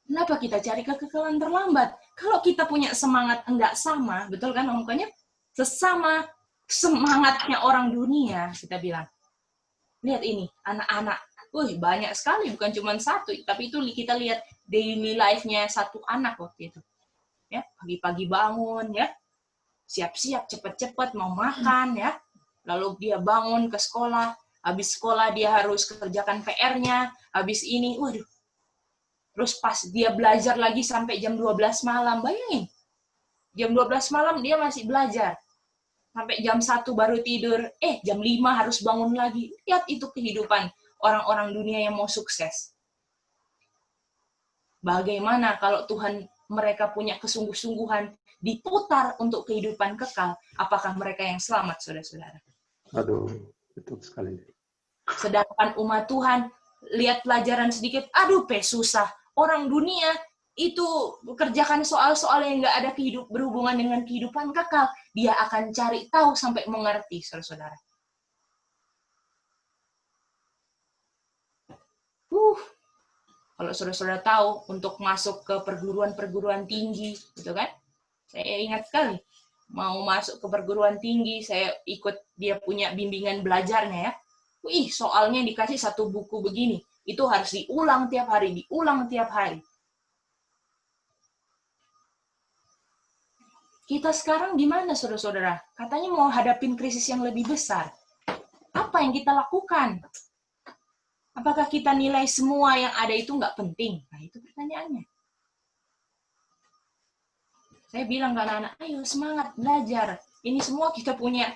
Kenapa kita cari kekekalan terlambat? Kalau kita punya semangat enggak sama, betul kan omongnya? Sesama semangatnya orang dunia, kita bilang. Lihat ini, anak-anak. Banyak sekali, bukan cuma satu. Tapi itu kita lihat daily life-nya satu anak waktu itu. Ya, pagi-pagi bangun, ya, siap-siap, cepet-cepet mau makan, ya, lalu dia bangun ke sekolah, habis sekolah dia harus kerjakan PR-nya, habis ini, terus pas dia belajar lagi sampai jam 12 malam, bayangin, jam 12 malam dia masih belajar, sampai jam 1 baru tidur, jam 5 harus bangun lagi. Lihat itu kehidupan orang-orang dunia yang mau sukses. Bagaimana kalau Tuhan mereka punya kesungguh-sungguhan diputar untuk kehidupan kekal, apakah mereka yang selamat, saudara-saudara? Aduh, betul sekali. Sedangkan umat Tuhan lihat pelajaran sedikit, aduh susah. Orang dunia itu kerjakan soal-soal yang nggak ada berhubungan dengan kehidupan kekal, dia akan cari tahu sampai mengerti, saudara-saudara. Kalau saudara-saudara tahu untuk masuk ke perguruan tinggi, gitu kan? Saya ingat sekali, mau masuk ke perguruan tinggi, saya ikut dia punya bimbingan belajarnya ya. Soalnya dikasih satu buku begini, itu harus diulang tiap hari. Kita sekarang gimana, saudara-saudara? Katanya mau hadapin krisis yang lebih besar. Apa yang kita lakukan? Apakah kita nilai semua yang ada itu nggak penting? Nah, itu pertanyaannya. Saya bilang ke anak-anak, ayo semangat belajar. Ini semua kita punya,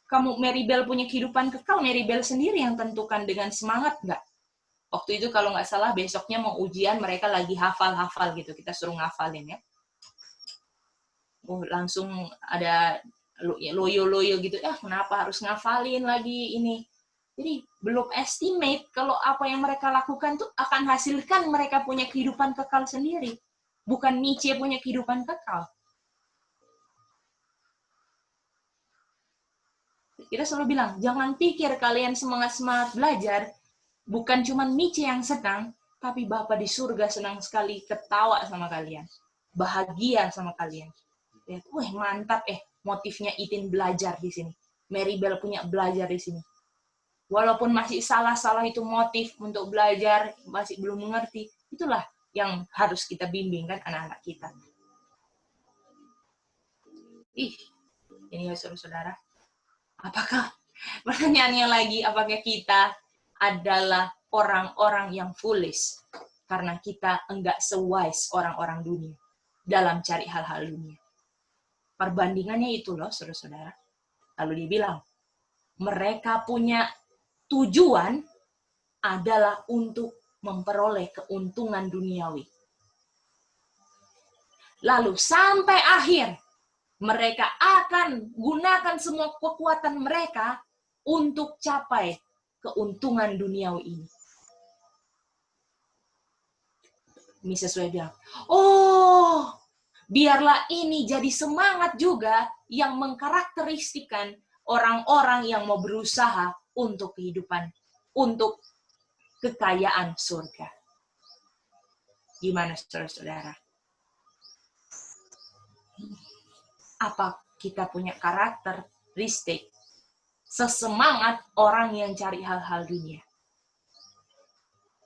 kamu Maribel punya kehidupan kekal, Maribel sendiri yang tentukan dengan semangat nggak? Waktu itu kalau nggak salah besoknya mau ujian, mereka lagi hafal-hafal gitu, kita suruh ngafalin ya. Langsung ada loyo-loyo gitu, kenapa harus ngafalin lagi ini? Jadi belum estimate kalau apa yang mereka lakukan tuh akan hasilkan mereka punya kehidupan kekal sendiri. Bukan Nietzsche punya kehidupan kekal. Kita selalu bilang, jangan pikir kalian semangat-semangat belajar, bukan cuma Nietzsche yang senang, tapi Bapa di surga senang sekali ketawa sama kalian. Bahagia sama kalian. Lihat, mantap motifnya Itin belajar di sini. Maribel punya belajar di sini. Walaupun masih salah-salah itu motif untuk belajar, masih belum mengerti, itulah yang harus kita bimbingkan anak-anak kita. Ini ya saudara-saudara. Pertanyaannya lagi, apakah kita adalah orang-orang yang foolish? Karena kita enggak se-wise orang-orang dunia dalam cari hal-hal dunia. Perbandingannya itu loh, saudara-saudara. Lalu dia bilang, mereka punya tujuan adalah untuk memperoleh keuntungan duniawi. Lalu sampai akhir, mereka akan gunakan semua kekuatan mereka untuk capai keuntungan duniawi ini. Ini sesuai bilang, biarlah ini jadi semangat juga yang mengkarakteristikkan orang-orang yang mau berusaha untuk kehidupan, untuk kekayaan surga. Gimana saudara-saudara? Apa kita punya karakteristik sesemangat orang yang cari hal-hal dunia?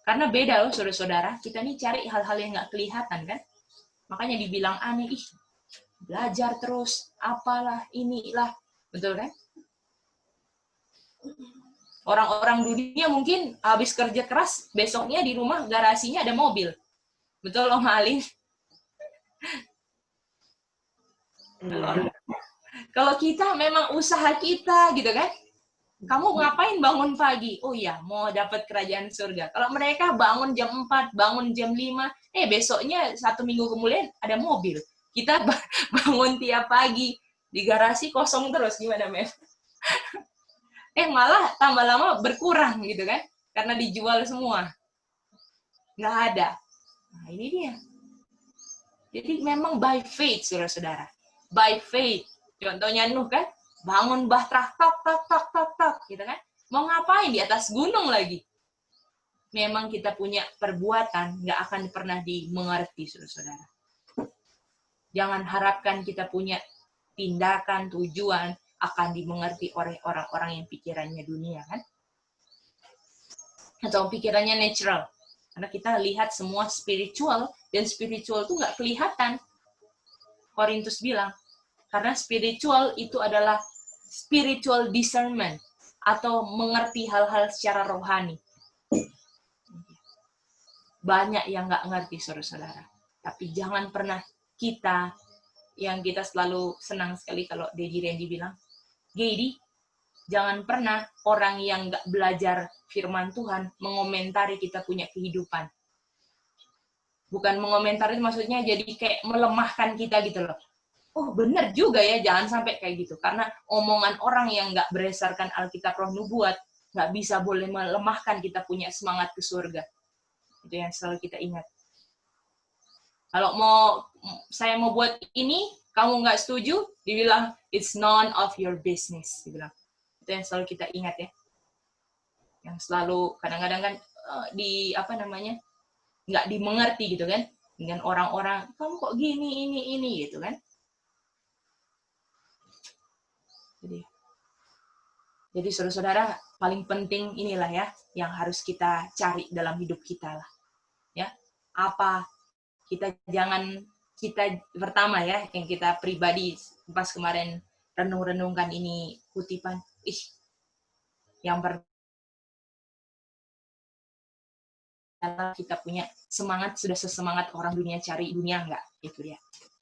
Karena beda loh saudara-saudara, kita nih cari hal-hal yang nggak kelihatan kan? Makanya dibilang aneh, belajar terus, apalah, inilah. Betul kan? Orang-orang dunia mungkin habis kerja keras, besoknya di rumah garasinya ada mobil. Betul Om Alin? Kalau kita memang usaha kita gitu kan, kamu ngapain bangun pagi? Oh iya, mau dapat kerajaan surga. Kalau mereka bangun jam 4, bangun jam 5, besoknya 1 minggu kemudian ada mobil. Kita bangun tiap pagi, di garasi kosong terus, gimana Mef? Malah tambah lama berkurang gitu kan, karena dijual semua. Nggak ada. Nah ini dia. Jadi memang by faith, saudara-saudara. By faith. Contohnya Nuh kan, bangun bahtera, tok, gitu kan. Mau ngapain di atas gunung lagi? Memang kita punya perbuatan, nggak akan pernah dimengerti, saudara-saudara. Jangan harapkan kita punya tindakan, tujuan, akan dimengerti oleh orang-orang yang pikirannya dunia, kan? Atau pikirannya natural. Karena kita lihat semua spiritual, dan spiritual itu nggak kelihatan. Korintus bilang, karena spiritual itu adalah spiritual discernment, atau mengerti hal-hal secara rohani. Banyak yang nggak ngerti, saudara-saudara. Tapi jangan pernah kita, yang kita selalu senang sekali kalau Daddy Randy bilang, Gedi, jangan pernah orang yang nggak belajar firman Tuhan mengomentari kita punya kehidupan. Bukan mengomentari maksudnya jadi kayak melemahkan kita gitu loh. Oh benar juga ya, jangan sampai kayak gitu. Karena omongan orang yang nggak berdasarkan Alkitab Roh Nubuat nggak bisa boleh melemahkan kita punya semangat ke surga. Itu yang selalu kita ingat. Kalau saya mau buat ini, kamu nggak setuju, dibilang it's none of your business, dibilang. Itu yang selalu kita ingat ya. Yang selalu kadang-kadang kan nggak dimengerti gitu kan dengan orang-orang, kamu kok gini ini gitu kan. Jadi saudara-saudara, paling penting inilah ya yang harus kita cari dalam hidup kita lah. Ya, apa kita pertama ya yang kita pribadi pas kemarin renung-renungkan ini kutipan, yang pertama kita punya semangat, sudah sesemangat orang dunia cari dunia enggak? Itu dia.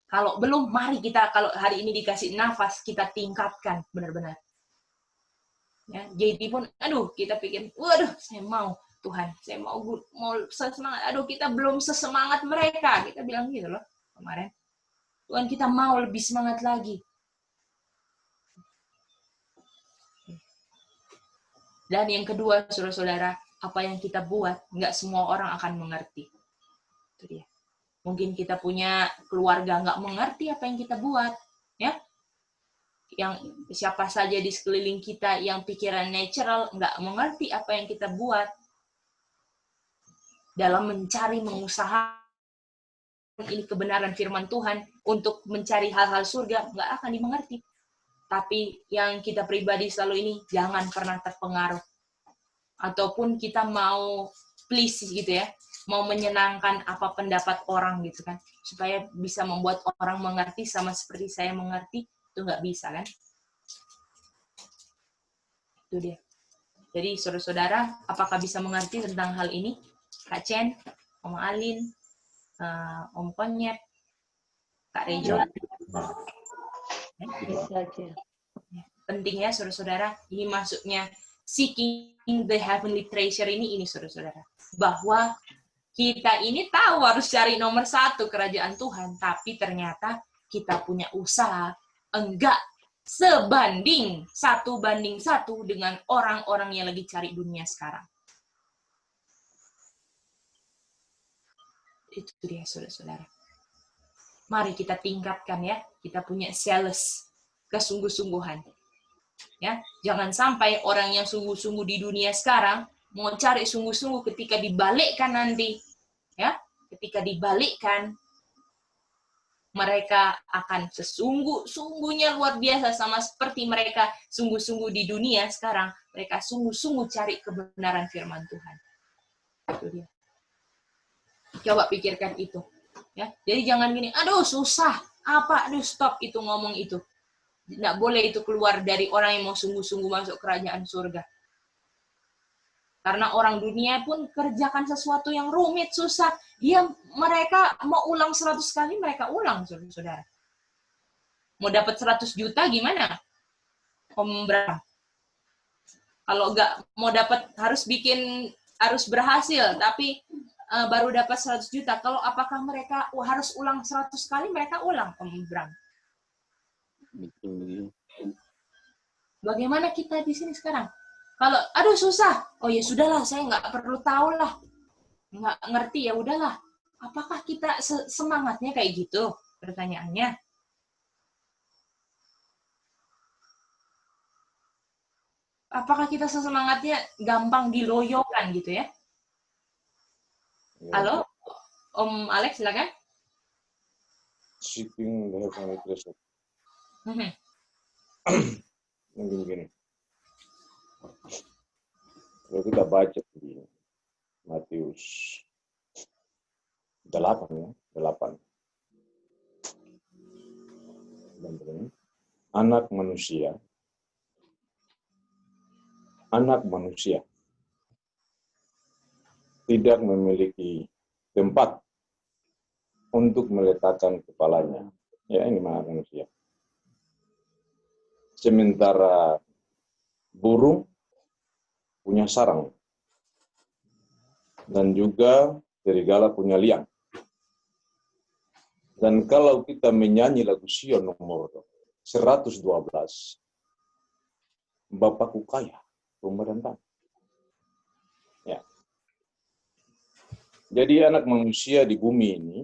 Kalau belum, mari kita, kalau hari ini dikasih nafas, kita tingkatkan benar-benar. Ya, jadi pun, kita pikir, waduh, saya mau Tuhan, saya mau sesemangat. Kita belum sesemangat mereka. Kita bilang gitu loh kemarin. Tuhan, kita mau lebih semangat lagi. Dan yang kedua, saudara-saudara, apa yang kita buat, nggak semua orang akan mengerti. Itu dia. Mungkin kita punya keluarga nggak mengerti apa yang kita buat, ya. Yang siapa saja di sekeliling kita yang pikiran natural nggak mengerti apa yang kita buat dalam mencari, mengusahakan ini kebenaran firman Tuhan untuk mencari hal-hal surga, nggak akan dimengerti. Tapi yang kita pribadi selalu ini, jangan pernah terpengaruh. Ataupun kita mau please gitu ya, mau menyenangkan apa pendapat orang gitu kan, supaya bisa membuat orang mengerti sama seperti saya mengerti, itu nggak bisa kan. Itu dia. Jadi saudara-saudara, apakah bisa mengerti tentang hal ini? Kak Chen, Om Alin, Om Konyet, Kak Rejo. Penting ya saudara-saudara, ini masuknya seeking the heavenly treasure ini saudara-saudara. Bahwa kita ini tahu harus cari nomor 1 kerajaan Tuhan, tapi ternyata kita punya usaha enggak sebanding 1:1 dengan orang-orang yang lagi cari dunia sekarang. Itu dia saudara-saudara. Mari kita tingkatkan ya, kita punya zealous, kesungguh-sungguhan. Ya, jangan sampai orang yang sungguh-sungguh di dunia sekarang mau cari sungguh-sungguh ketika dibalikkan nanti, ya, ketika dibalikkan mereka akan sesungguh-sungguhnya luar biasa sama seperti mereka sungguh-sungguh di dunia sekarang, mereka sungguh-sungguh cari kebenaran firman Tuhan. Itu dia. Coba pikirkan itu, ya. Jadi jangan gini, aduh susah, stop itu ngomong itu. Tidak boleh itu keluar dari orang yang mau sungguh-sungguh masuk kerajaan surga. Karena orang dunia pun kerjakan sesuatu yang rumit, susah. Mereka mau ulang 100 kali, mereka ulang, saudara. Mau dapat 100 juta gimana? Om Bram. Kalau nggak mau dapat, harus berhasil, tapi baru dapat 100 juta. Kalau apakah mereka harus ulang 100 kali, mereka ulang, Om Bram. Bagaimana kita di sini sekarang? Kalau susah, ya sudahlah, saya nggak perlu tahu lah, nggak ngerti ya udahlah. Apakah kita semangatnya kayak gitu? Pertanyaannya. Apakah kita semangatnya gampang diloyokan gitu ya? Halo, Om Alex silakan. Seeking the heavenly treasure. Begini. Kalau kita baca di Matius 8 ya, 8. Anak manusia tidak memiliki tempat untuk meletakkan kepalanya. Ya, ini anak manusia. Sementara burung punya sarang. Dan juga serigala punya liang. Dan kalau kita menyanyi lagu Sion nomor 112, Bapakku kaya, rumah dan tanah. Jadi anak manusia di bumi ini,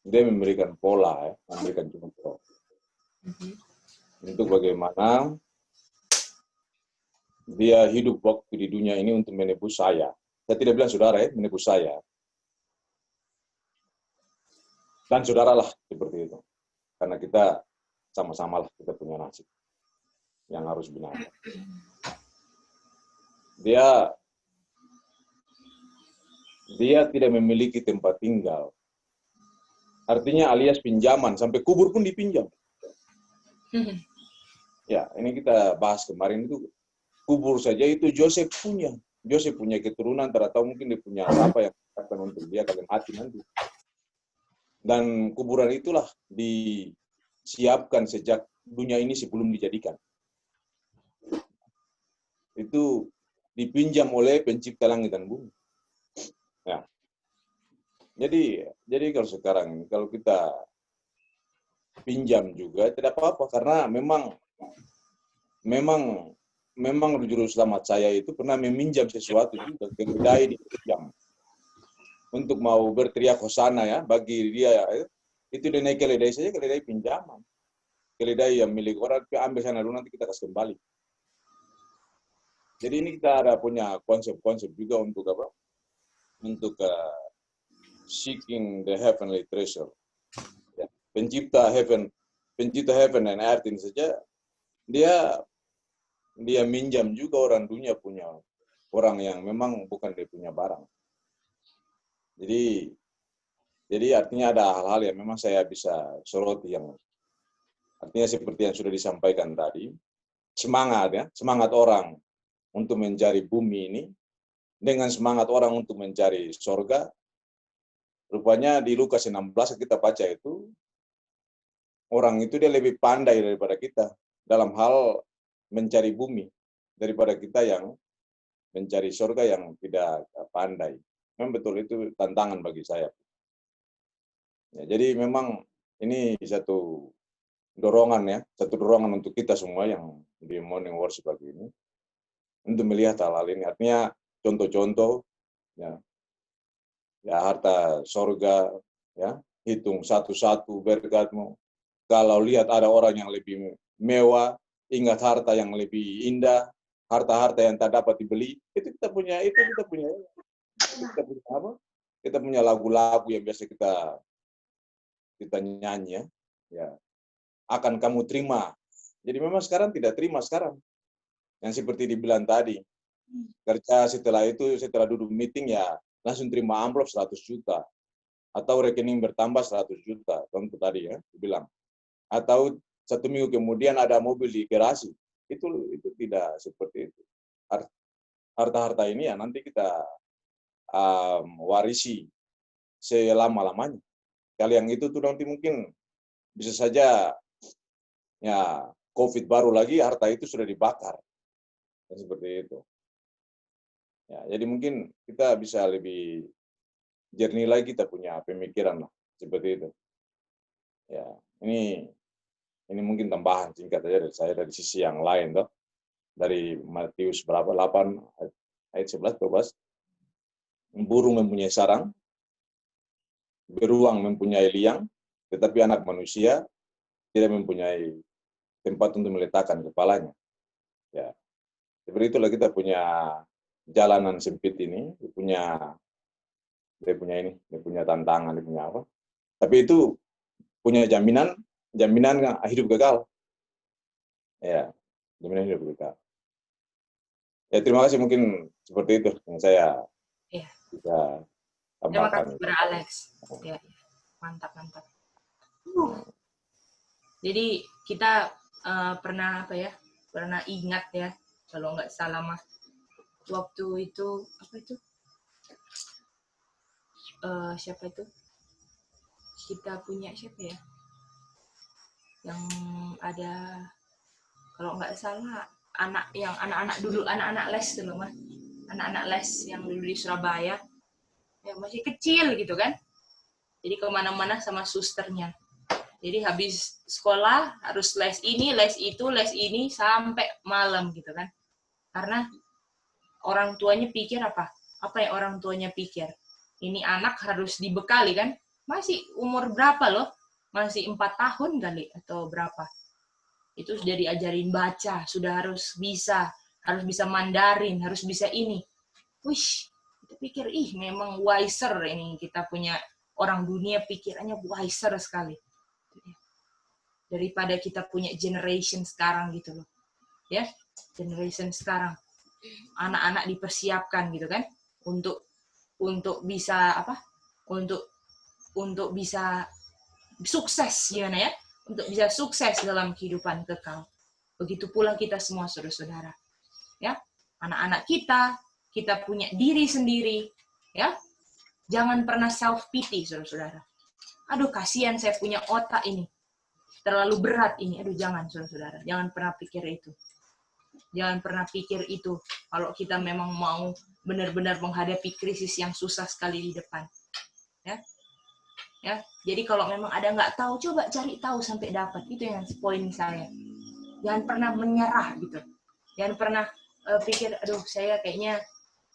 dia memberikan pola, memberikan contoh. Untuk bagaimana dia hidup waktu di dunia ini untuk menebus saya. Saya tidak bilang saudara ya, menebus saya. Dan saudaralah seperti itu. Karena kita sama-sama lah kita punya nasib yang harus binasa. Dia tidak memiliki tempat tinggal. Artinya alias pinjaman, sampai kubur pun dipinjam. Ya, ini kita bahas kemarin itu, kubur saja itu Joseph punya. Joseph punya keturunan, tahu mungkin dia punya apa yang akan untuk dia kalau mati nanti. Dan kuburan itulah disiapkan sejak dunia ini sebelum dijadikan. Itu dipinjam oleh pencipta langit dan bumi. Ya. Jadi kalau sekarang kalau kita pinjam juga tidak apa-apa karena memang juru selamat saya itu pernah meminjam sesuatu juga keledai dipinjam untuk mau berteriak hosana ya bagi dia itu dia naik keledai saja keledai pinjaman keledai yang milik orang ambil sana dulu nanti kita kasih kembali. Jadi ini kita ada punya konsep-konsep juga untuk apa? Untuk seeking the heavenly treasure. Ya. Pencipta heaven and earth ini saja dia minjam juga orang dunia punya orang yang memang bukan dia punya barang. Jadi artinya ada hal-hal yang memang saya bisa soroti yang artinya seperti yang sudah disampaikan tadi, semangat orang untuk mencari bumi ini dengan semangat orang untuk mencari surga. Rupanya di Lukas 16 kita baca itu orang itu dia lebih pandai daripada kita dalam hal mencari bumi daripada kita yang mencari surga yang tidak pandai. Memang betul itu tantangan bagi saya. Ya, jadi memang ini satu dorongan untuk kita semua yang di morning worship pagi ini untuk melihat hal-hal ini. Artinya contoh-contoh ya harta surga ya hitung satu-satu berkatmu. Kalau lihat ada orang yang lebih mewah, ingat harta yang lebih indah, harta-harta yang tak dapat dibeli, itu kita punya apa? Kita punya lagu-lagu yang biasa kita nyanyi ya. Akan kamu terima. Jadi memang sekarang tidak terima sekarang. Yang seperti dibilang tadi. Kerja setelah duduk meeting ya langsung terima amplop 100 juta. Atau rekening bertambah 100 juta. Contoh tadi ya, dibilang. Atau 1 minggu kemudian ada mobil di garasi. Itu tidak seperti itu. Harta-harta ini ya nanti kita warisi selama-lamanya. Kalau yang itu tuh nanti mungkin bisa saja ya COVID baru lagi harta itu sudah dibakar. Dan seperti itu. Ya, jadi mungkin kita bisa lebih jernih lagi kita punya pemikiran lah seperti itu. Ya, ini mungkin tambahan singkat saja dari saya dari sisi yang lain toh. Dari Matius berapa 8 ayat 11 12. Burung mempunyai sarang, beruang mempunyai liang, tetapi anak manusia tidak mempunyai tempat untuk meletakkan kepalanya. Ya. Seperti itulah kita punya jalanan sempit ini, dia punya tantangan, dia punya apa. Tapi itu punya jaminan hidup kekal. Ya, jaminan hidup kekal. Ya, terima kasih mungkin seperti itu yang saya bisa tambahkan. Terima kasih Bro Alex. Ya, mantap. Jadi kita pernah ingat ya, kalau nggak salah mah waktu itu siapa itu kita punya siapa ya yang ada kalau nggak salah anak-anak les dulu mah anak-anak les yang dulu di Surabaya yang masih kecil gitu kan, jadi kemana-mana sama susternya. Jadi habis sekolah harus les ini, les itu, les ini sampai malam gitu kan. Karena orang tuanya pikir apa? Apa yang orang tuanya pikir? Ini anak harus dibekali kan? Masih umur berapa loh? Masih 4 tahun kali atau berapa? Itu sudah diajarin baca, sudah harus bisa Mandarin, harus bisa ini. Wih, kita pikir, memang wiser ini, kita punya orang dunia pikirannya wiser sekali. Daripada kita punya generation sekarang gitu loh. Ya, generation sekarang. Anak-anak dipersiapkan gitu kan untuk bisa apa? Untuk bisa sukses gimana ya? Untuk bisa sukses dalam kehidupan kekal. Begitu pula kita semua saudara-saudara. Ya, anak-anak kita punya diri sendiri, ya. Jangan pernah self pity, saudara-saudara. Aduh, kasihan saya punya otak ini. Terlalu berat ini. Aduh, jangan, saudara-saudara. Jangan pernah pikir itu. Jangan pernah pikir itu kalau kita memang mau benar-benar menghadapi krisis yang susah sekali di depan. Ya, jadi kalau memang ada nggak tahu, coba cari tahu sampai dapat. Itu yang poin saya. Jangan pernah menyerah gitu. Jangan pernah pikir, aduh saya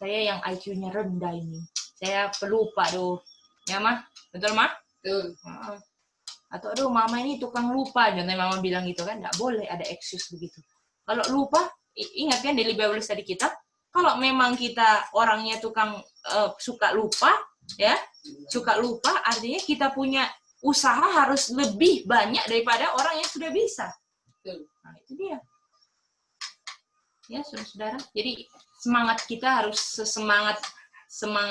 yang IQ-nya rendah ini. Saya pelupa, aduh. Ya, Mah? Betul, Mah? Betul. Atau, aduh, Mama ini tukang lupa. Contohnya Mama bilang gitu kan, nggak boleh ada excuse begitu. Kalau lupa, ingat kan daily Bible study kita, kalau memang kita orangnya tukang suka lupa, ya, suka lupa, artinya kita punya usaha harus lebih banyak daripada orang yang sudah bisa. Nah, itu dia. Ya, saudara-saudara. Jadi semangat kita harus semangat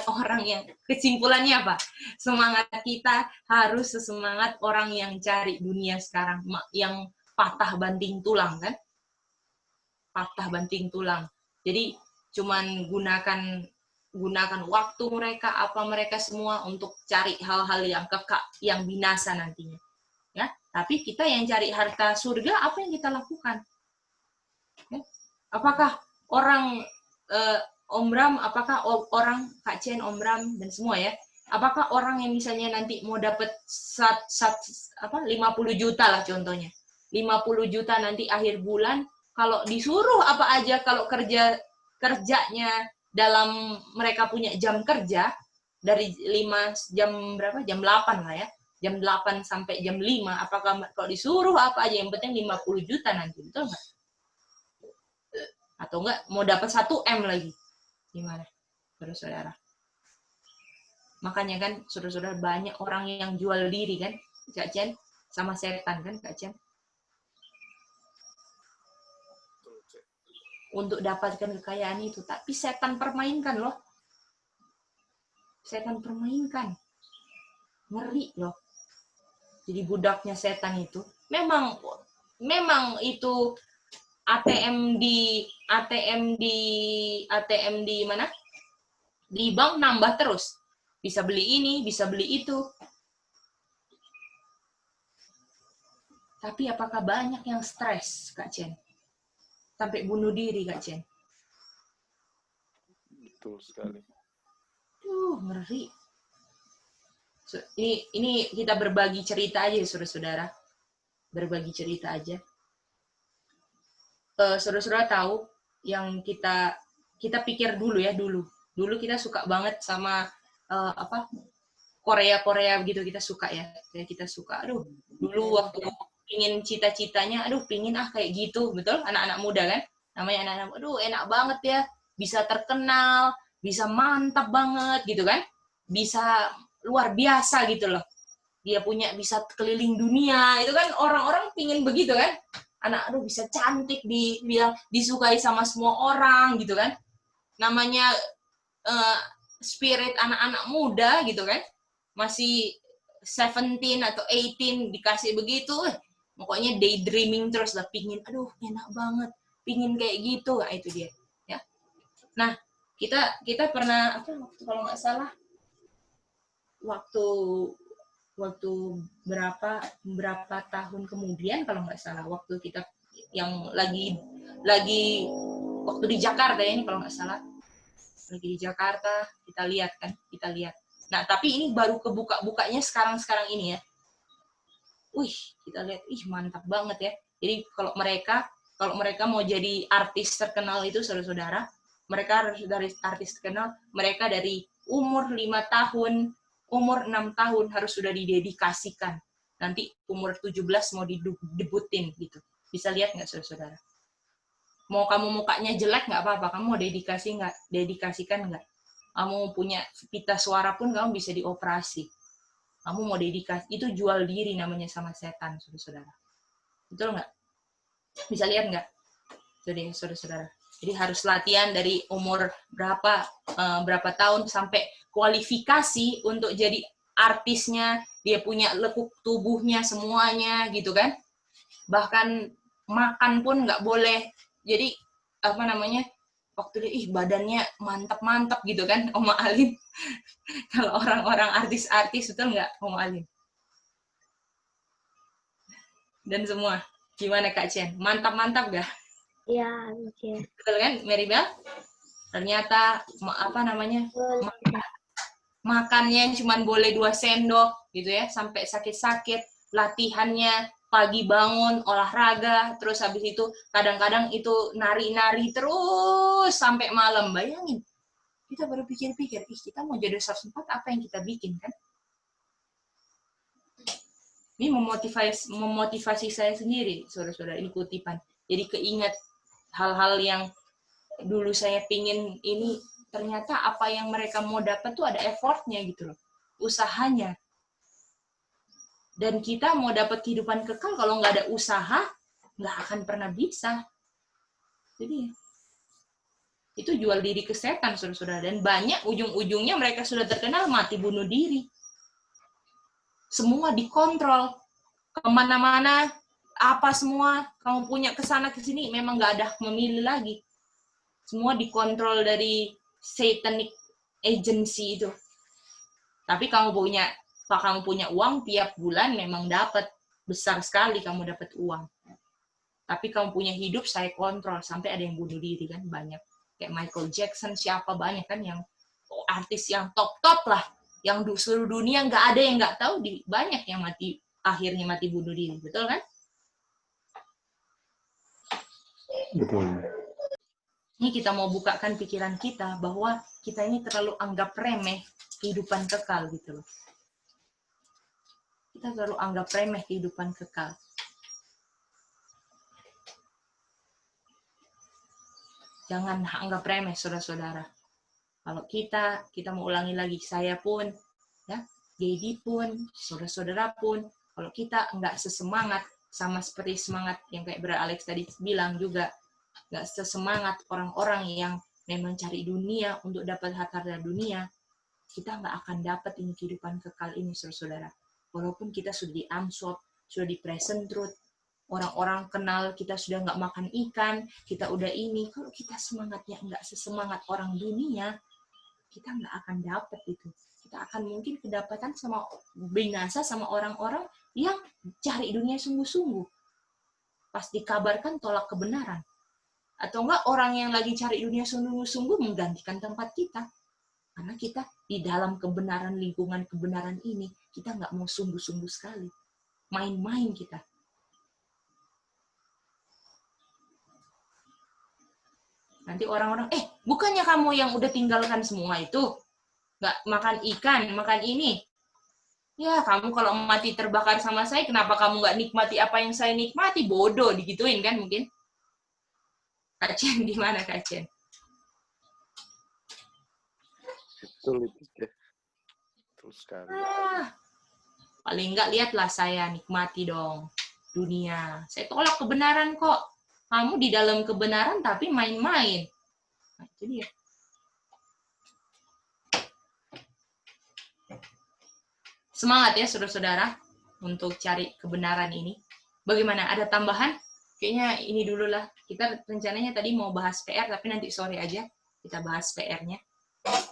orang yang, kesimpulannya apa? Semangat kita harus sesemangat orang yang cari dunia sekarang, yang patah banting tulang kan? Patah banting tulang. Jadi cuman gunakan waktu mereka, apa mereka semua untuk cari hal-hal yang kekal, yang binasa nantinya. Ya, tapi kita yang cari harta surga, apa yang kita lakukan? Ya? Apakah orang Om Bram, apakah orang Kak Chen, Om Bram dan semua ya? Apakah orang yang misalnya nanti mau dapat 50 juta lah contohnya. 50 juta nanti akhir bulan, kalau disuruh apa aja, kalau kerjanya dalam mereka punya jam kerja dari 5 jam berapa? Jam 8 lah ya. Jam 8 sampai jam 5, apakah kalau disuruh apa aja yang penting 50 juta nanti, betul nggak? Atau enggak mau dapat 1 M lagi. Gimana? Saudara-saudara. Makanya kan saudara-saudara banyak orang yang jual diri kan, Kak Chen, sama setan kan Kak Chen. Untuk dapatkan kekayaan itu, tapi setan permainkan loh. Setan permainkan. Ngeri loh. Jadi budaknya setan itu. Memang itu ATM di mana? Di bank nambah terus. Bisa beli ini, bisa beli itu. Tapi apakah banyak yang stres, Kak Chen? Sampai bunuh diri, Kak Chen? Betul sekali. Ngeri. Ini kita berbagi cerita aja, saudara-saudara. Berbagi cerita aja. Saudara-saudara tahu yang kita pikir dulu ya, dulu kita suka banget sama Korea begitu, kita suka ya, kayak kita suka. Aduh, dulu waktu pingin cita-citanya, pingin kayak gitu, betul? Anak-anak muda kan, namanya anak-anak, enak banget ya, bisa terkenal, bisa mantap banget gitu kan, bisa luar biasa gitu loh. Dia bisa keliling dunia, itu kan orang-orang pingin begitu kan. Anak bisa cantik, dia disukai sama semua orang gitu kan. Namanya spirit anak-anak muda gitu kan. Masih 17 atau 18 dikasih begitu, pokoknya daydreaming terus lah, pingin enak banget, pingin kayak gitu. Nah, itu dia ya. Nah, kita pernah waktu kalau nggak salah waktu berapa tahun kemudian kalau nggak salah, waktu kita yang lagi waktu di Jakarta ya, ini kalau nggak salah lagi di Jakarta, kita lihat. Nah, tapi ini baru kebuka-bukanya sekarang ini ya. Kita lihat, mantap banget ya. Jadi kalau mereka mau jadi artis terkenal itu, saudara-saudara, mereka dari artis terkenal, mereka dari umur 5 tahun, umur 6 tahun harus sudah didedikasikan. Nanti umur 17 mau didebutin gitu. Bisa lihat nggak saudara-saudara? Mau kamu mukanya jelek nggak apa-apa, kamu mau dedikasikan nggak? Kamu punya pita suara pun kamu bisa dioperasi. Kamu mau dedikasi, itu jual diri namanya sama setan, saudara-saudara. Betul nggak? Bisa lihat nggak? Jadi saudara-saudara. Jadi harus latihan dari umur berapa tahun sampai kualifikasi untuk jadi artisnya, dia punya lekuk tubuhnya semuanya gitu kan. Bahkan makan pun nggak boleh. Jadi apa namanya? Waktu dia badannya mantap-mantap gitu kan, Oma Alim. Kalau orang-orang artis-artis betul nggak, Oma Alim? Dan semua. Gimana Kak Chen? Mantap-mantap nggak? Ya, oke. Betul kan, Maribel? Ternyata apa namanya? Makannya cuma boleh 2 sendok gitu ya, sampai sakit-sakit. Latihannya pagi bangun olahraga, terus habis itu kadang-kadang itu nari-nari terus sampai malam. Bayangin. Kita baru pikir-pikir, kita mau jadi 104 apa yang kita bikin kan? Ini memotivasi saya sendiri, saudara-saudara, ini kutipan. Jadi keingat hal-hal yang dulu saya pingin ini, ternyata apa yang mereka mau dapat tuh ada effortnya gitu loh, usahanya. Dan kita mau dapat kehidupan kekal kalau nggak ada usaha, nggak akan pernah bisa. Jadi itu jual diri ke setan, saudara-saudara. Dan banyak ujung-ujungnya mereka sudah terkenal mati bunuh diri. Semua dikontrol. Kemana-mana, apa semua, kamu punya kesana kesini, memang nggak ada memilih lagi. Semua dikontrol dari satanic agency itu. Tapi kamu punya uang tiap bulan memang dapat besar sekali, kamu dapat uang. Tapi kamu punya hidup saya kontrol, sampai ada yang bunuh diri kan, banyak. Kayak Michael Jackson, siapa banyak kan yang artis yang top lah, yang seluruh dunia nggak ada yang nggak tahu, banyak yang akhirnya mati bunuh diri, betul kan? Betul. Ini kita mau bukakan pikiran kita bahwa kita ini terlalu anggap remeh kehidupan kekal gitu loh. Kita terlalu anggap remeh kehidupan kekal. Jangan anggap remeh, saudara-saudara. Kalau kita mau ulangi lagi, saya pun, ya, Dedi pun, saudara-saudara pun, kalau kita nggak sesemangat, sama seperti semangat yang kayak Brother Alex tadi bilang juga, nggak sesemangat orang-orang yang memang cari dunia untuk dapat harta dunia, kita nggak akan dapat ini kehidupan kekal ini, saudara-saudara. Walaupun kita sudah di-amswap, sudah di-present truth, orang-orang kenal kita sudah nggak makan ikan, kita udah ini, kalau kita semangatnya nggak sesemangat orang dunia, kita nggak akan dapat itu. Kita akan mungkin kedapatan sama binasa sama orang-orang yang cari dunia sungguh-sungguh. Pas dikabarkan tolak kebenaran. Atau enggak orang yang lagi cari dunia sungguh-sungguh menggantikan tempat kita. Karena kita di dalam kebenaran, lingkungan kebenaran ini, kita nggak mau sungguh-sungguh sekali. Main-main kita. Nanti orang-orang, bukannya kamu yang udah tinggalkan semua itu? Nggak makan ikan, makan ini. Ya, kamu kalau mati terbakar sama saya, kenapa kamu nggak nikmati apa yang saya nikmati? Bodoh, digituin kan mungkin? Kak Chen, gimana Kak Chen? Betul itu, betul sekali. Paling nggak lihatlah saya nikmati dong dunia. Saya tolak kebenaran kok. Kamu di dalam kebenaran tapi main-main. Nah, itu dia. Semangat ya saudara-saudara untuk cari kebenaran ini. Bagaimana? Ada tambahan? Kayaknya ini dulu lah. Kita rencananya tadi mau bahas PR, tapi nanti sore aja kita bahas PR-nya.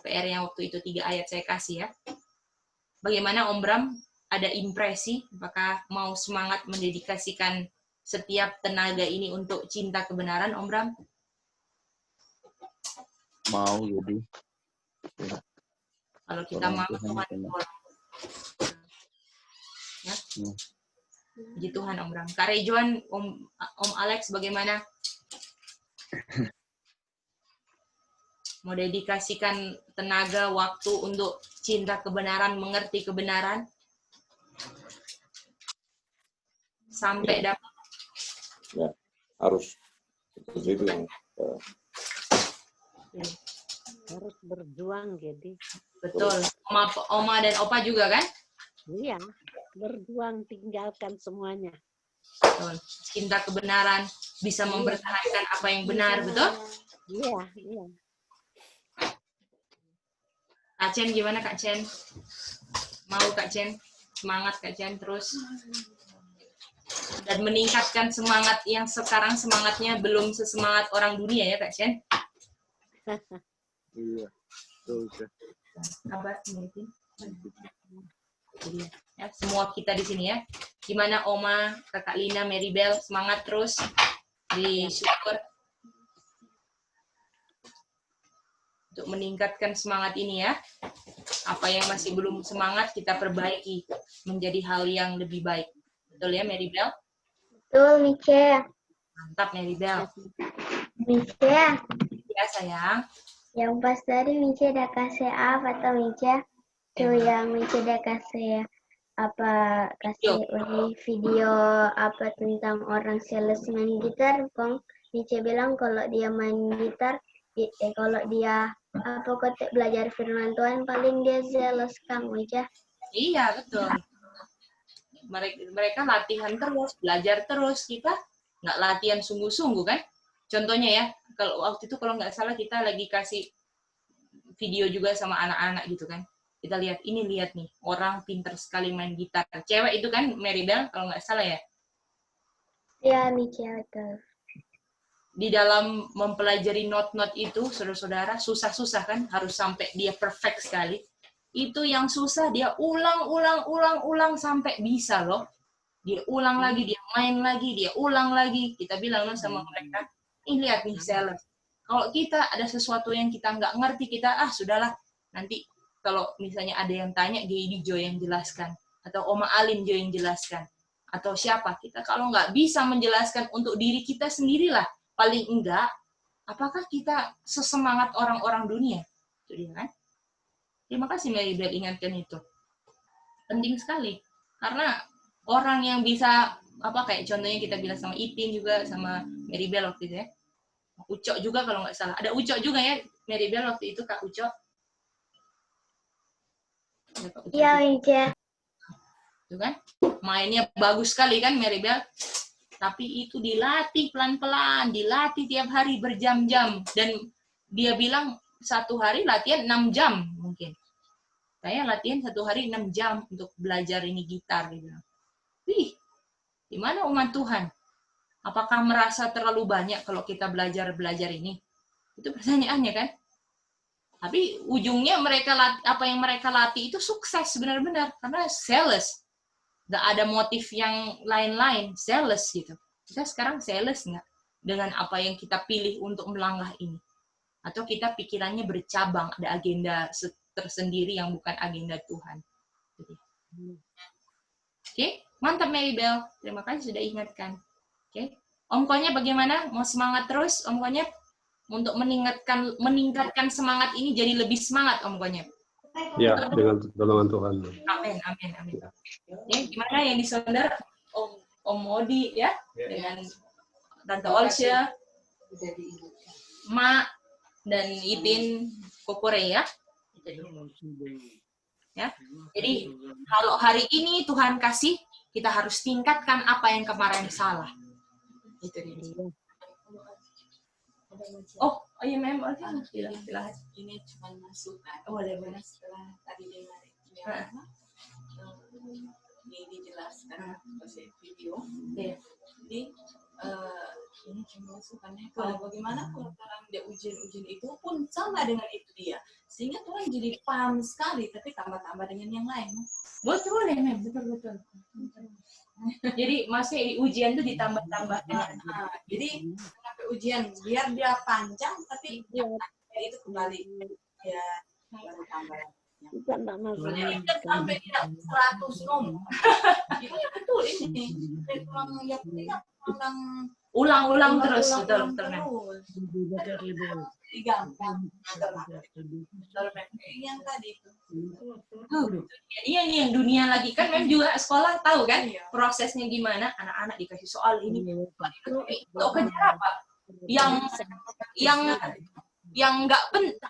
PR yang waktu itu 3 ayat saya kasih ya. Bagaimana Om Bram? Ada impresi? Apakah mau semangat mendedikasikan setiap tenaga ini untuk cinta kebenaran, Om Bram? Mau jadi. Kalau kita mau, Tuhan ya. Puji Tuhan, Om Bram. Kak Rejuan, Om Alex, bagaimana? Mau dedikasikan tenaga, waktu untuk cinta kebenaran, mengerti kebenaran, sampai dapat. Ya, harus. Itu yang Harus berjuang, jadi. Betul. Oma dan opa juga kan? Iya, berjuang, tinggalkan semuanya. Betul. Cinta kebenaran, bisa mempertahankan apa yang benar, betul? Iya, iya. Kak Chen gimana Kak Chen? Mau Kak Chen? Semangat Kak Chen terus. Dan meningkatkan semangat yang sekarang semangatnya belum sesemangat orang dunia ya Kak Chen? Iya, betul. Cek. Kabar mungkin. Ya, semua kita di sini ya. Gimana Oma, Kakak Lina, Maribel, semangat terus di syukur untuk meningkatkan semangat ini ya. Apa yang masih belum semangat kita perbaiki menjadi hal yang lebih baik. Betul ya Maribel? Betul, Mice. Mantap Maribel. Mice, Ya sayang. yang pas tadi Mice udah kasih apa atau Mice? Tuh yang Mice udah kasih kasih video apa tentang orang sales main gitar, Kong. Mice bilang kalau dia main gitar, kalau dia belajar firman Tuhan paling dia zealous, Kang Mice. Iya betul. Mereka latihan terus, belajar terus. Kita nggak latihan sungguh-sungguh kan? Contohnya ya, kalau waktu itu kalau nggak salah kita lagi kasih video juga sama anak-anak gitu kan. Kita lihat nih, orang pinter sekali main gitar. Cewek itu kan, Maribel, kalau nggak salah ya? Iya, Mice, betul. Di dalam mempelajari not-not itu, saudara-saudara, susah-susah kan? Harus sampai dia perfect sekali. Itu yang susah, dia ulang sampai bisa loh. Dia ulang lagi, dia main lagi, dia ulang lagi. Kita bilang loh sama mereka, lihat nih, sales. Kalau kita ada sesuatu yang kita nggak ngerti, kita, sudahlah, nanti kalau misalnya ada yang tanya, Gedi Jo yang jelaskan. Atau Oma Alin Jo yang jelaskan. Atau siapa, kita kalau nggak bisa menjelaskan untuk diri kita sendirilah, paling enggak, apakah kita sesemangat orang-orang dunia? Itu dia kan? Terima kasih Maribel ingatkan itu. Penting sekali. Karena orang yang bisa, kayak contohnya kita bilang sama Ipin juga, sama Maribel waktu itu ya. Ucok juga kalau nggak salah. Ada Ucok juga ya, Maribel waktu itu Kak Ucok. Iya, Mice. Itu kan? Mainnya bagus sekali kan Maribel. Tapi itu dilatih pelan-pelan, dilatih tiap hari berjam-jam. Dan dia bilang satu hari latihan 6 jam mungkin. Saya latihan satu hari 6 jam untuk belajar ini gitar. Gitu. Wih, gimana umat Tuhan? Apakah merasa terlalu banyak kalau kita belajar ini? Itu pertanyaannya kan? Tapi ujungnya apa yang mereka latih itu sukses benar-benar. Karena sales. Nggak ada motif yang lain-lain. Sales gitu. Kita sekarang sales nggak? Dengan apa yang kita pilih untuk melangkah ini. Atau kita pikirannya bercabang. Ada agenda tersendiri yang bukan agenda Tuhan. Oke, mantap Maribel. Terima kasih sudah ingatkan. Oke, Om Konyep bagaimana? Mau semangat terus, Om Konyep? Untuk meningkatkan semangat ini jadi lebih semangat, Om Konyep. Ya, dengan pertolongan Tuhan. Amin. Ya, gimana yang di saudara Om Modi ya, dengan Tante Olsya, Ma dan Ipin Kokore ya. Ya. Jadi kalau hari ini Tuhan kasih, kita harus tingkatkan apa yang kemarin salah. Itu dia. Oh iya Mem, silahkan. Ini cuma masukan. Boleh. Setelah tadi dengar ini dijelaskan pakai video. Jadi ini cuma masukannya. Kalau bagaimana kalau dia ujian itu pun sama dengan itu dia. Sehingga Tuhan jadi paham sekali, tapi tambah-tambah dengan yang lain. Betul ya Mem, betul. Jadi masih ujian itu ditambah-tambah. Jadi sampai ujian biar dia panjang, tapi itu kembali ya baru tambah. Kita nggak masuk. Sampai dia 100 nomor. Iya betul ini. Orang yang Ulang-ulang terus, betul, betul, Mem. Jadi gampang. Yang tadi itu. Iya nih yang dunia lagi kan Mem juga sekolah tahu kan Iya. prosesnya gimana, anak-anak dikasih soal ini untuk kejar apa? Yang nggak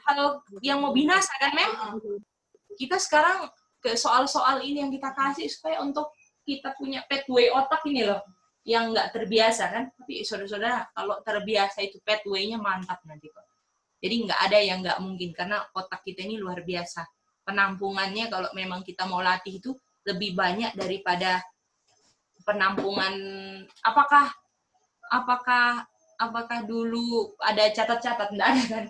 hal yang mau binasa kan Mem? Kita sekarang ke soal-soal ini yang kita kasih supaya untuk kita punya pathway otak ini loh yang nggak terbiasa kan, tapi saudara-saudara kalau terbiasa itu pathway-nya mantap nanti kok. Jadi nggak ada yang nggak mungkin karena otak kita ini luar biasa. Penampungannya kalau memang kita mau latih itu lebih banyak daripada penampungan. Apakah dulu ada catat-catat? Nggak ada kan?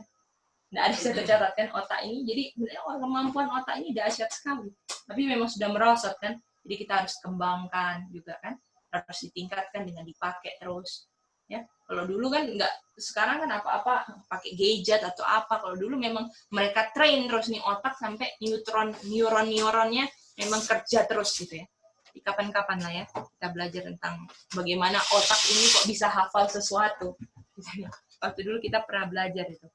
Nggak ada catat-catat kan otak ini. Jadi kemampuan otak ini dahsyat sekali. Tapi memang sudah merosot kan. Jadi kita harus kembangkan juga kan. Harus ditingkatkan dengan dipakai terus. Ya, kalau dulu kan nggak, sekarang kan apa-apa pakai gadget atau apa. Kalau dulu memang mereka train terus nih otak sampai neuronnya memang kerja terus gitu ya. Di kapan-kapan lah ya kita belajar tentang bagaimana otak ini kok bisa hafal sesuatu. Waktu dulu kita pernah belajar itu.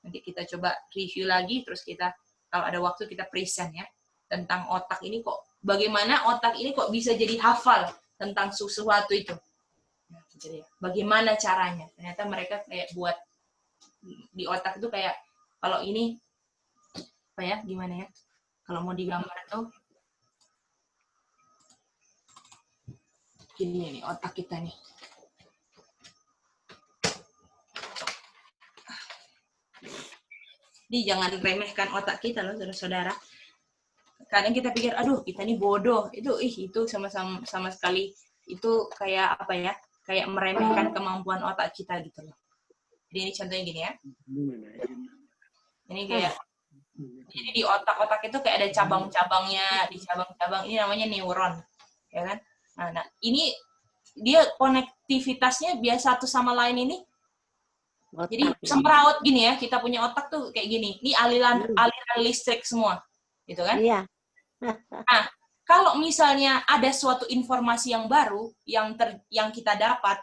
Nanti kita coba review lagi, terus kita kalau ada waktu kita present ya tentang otak ini kok, bagaimana otak ini kok bisa jadi hafal tentang sesuatu itu. Nah, jadi bagaimana caranya? Ternyata mereka kayak buat di otak itu kayak kalau ini apa ya? Gimana ya? Kalau mau digambar tuh gini nih otak kita nih. Jadi jangan remehkan otak kita loh, saudara-saudara. Kadang kita pikir, aduh kita ini bodoh, itu sama sekali itu kayak apa ya, kayak meremehkan kemampuan otak kita gitu loh. Jadi ini contohnya gini ya. Ini kayak, jadi di otak-otak itu kayak ada cabang-cabangnya, di cabang-cabang ini namanya neuron, ya kan? Nah ini dia konektivitasnya biar satu sama lain ini. Jadi semeraut gini ya, kita punya otak tuh kayak gini. Ini aliran listrik semua, gitu kan? Iya. Nah, kalau misalnya ada suatu informasi yang baru yang kita dapat,